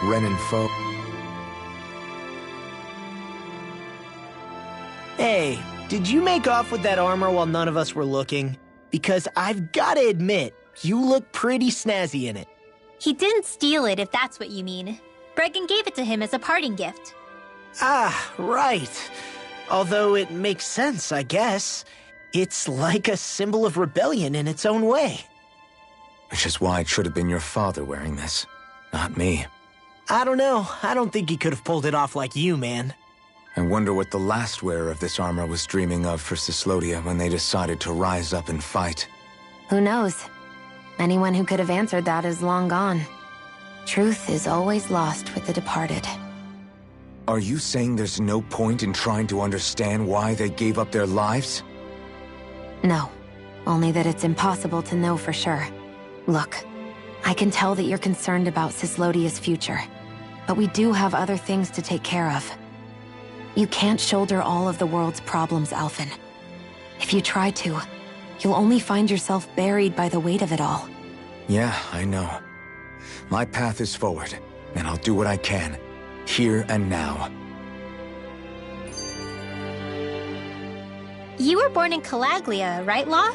Renan foe. Hey, did you make off with that armor while none of us were looking? Because I've gotta admit, you look pretty snazzy in it. He didn't steal it, if that's what you mean. Bregan gave it to him as a parting gift. Ah, right. Although it makes sense, I guess. It's like a symbol of rebellion in its own way. Which is why it should have been your father wearing this, not me. I don't know. I don't think he could have pulled it off like you, man. I wonder what the last wearer of this armor was dreaming of for Cyslodia when they decided to rise up and fight. Who knows? Anyone who could have answered that is long gone. Truth is always lost with the departed. Are you saying there's no point in trying to understand why they gave up their lives? No. Only that it's impossible to know for sure. Look, I can tell that you're concerned about Cyslodia's future, but we do have other things to take care of. You can't shoulder all of the world's problems, Alphen. If you try to, you'll only find yourself buried by the weight of it all. Yeah, I know. My path is forward, and I'll do what I can, here and now. You were born in Calaglia, right, Law?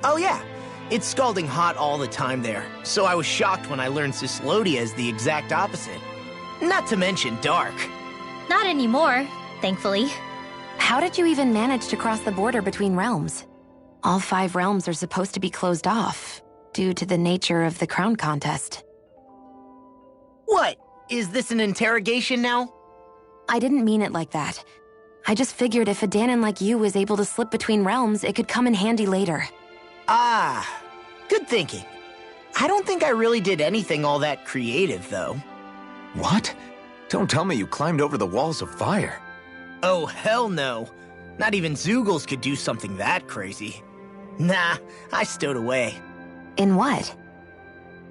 Oh yeah. It's scalding hot all the time there, so I was shocked when I learned Cyslodia is the exact opposite. Not to mention dark. Not anymore, thankfully. How did you even manage to cross the border between realms? All 5 realms are supposed to be closed off, due to the nature of the crown contest. What? Is this an interrogation now? I didn't mean it like that. I just figured if a Dahnan like you was able to slip between realms, it could come in handy later. Ah, good thinking. I don't think I really did anything all that creative, though. What? Don't tell me you climbed over the walls of fire. Oh, hell no. Not even Zeugles could do something that crazy. Nah, I stowed away. In what?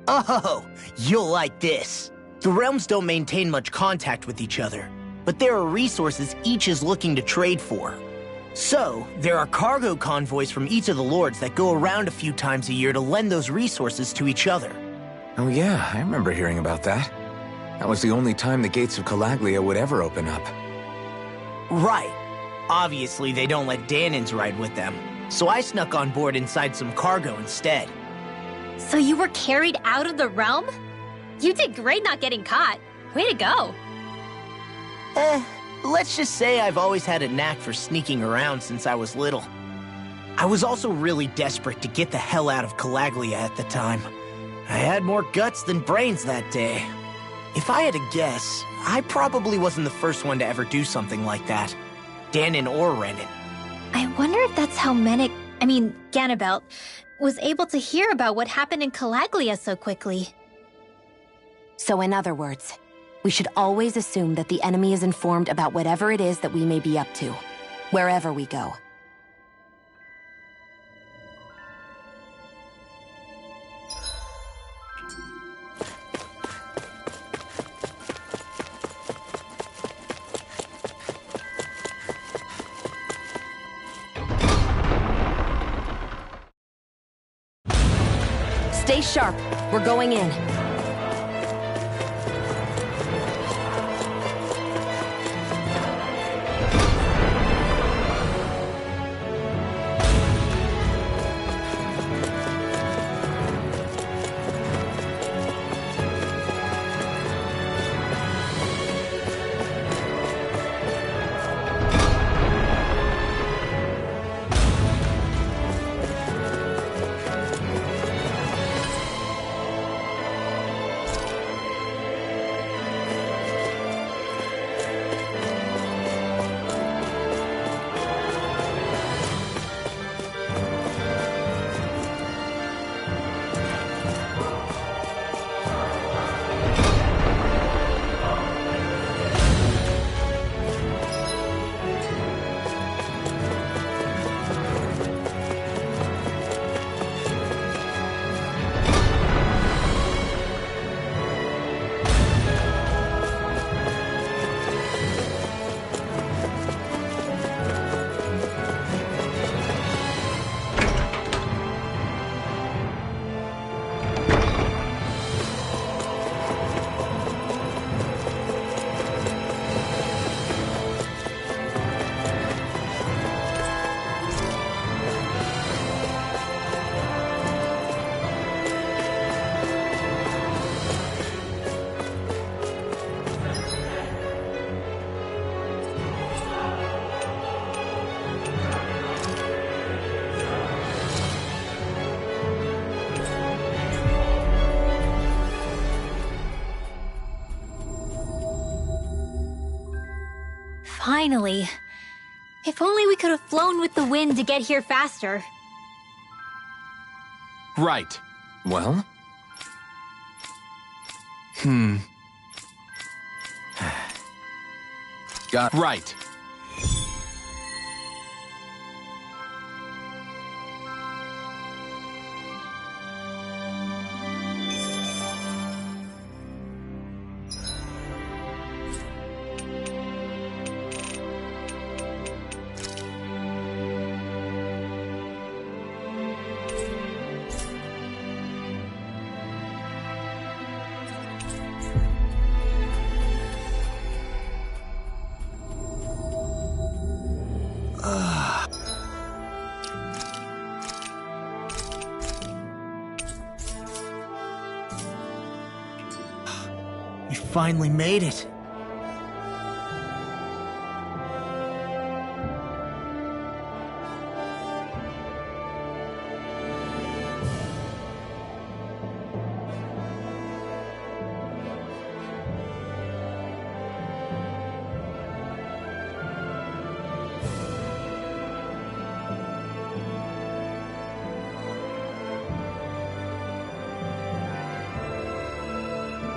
Oh, you'll like this. The realms don't maintain much contact with each other, but there are resources each is looking to trade for. So, there are cargo convoys from each of the lords that go around a few times a year to lend those resources to each other. Oh yeah, I remember hearing about that. That was the only time the gates of Calaglia would ever open up. Right. Obviously, they don't let Dahnans ride with them, so I snuck on board inside some cargo instead. So you were carried out of the realm? You did great not getting caught. Way to go. Let's just say I've always had a knack for sneaking around since I was little. I was also really desperate to get the hell out of Calaglia at the time. I had more guts than brains that day. If I had to guess, I probably wasn't the first one to ever do something like that. Dahnan or Renan. I wonder if that's how Ganabelt, was able to hear about what happened in Calaglia so quickly. So in other words, we should always assume that the enemy is informed about whatever it is that we may be up to, wherever we go. Stay sharp. We're going in. Finally. If only we could have flown with the wind to get here faster. Right. Well? Got right. finally made it.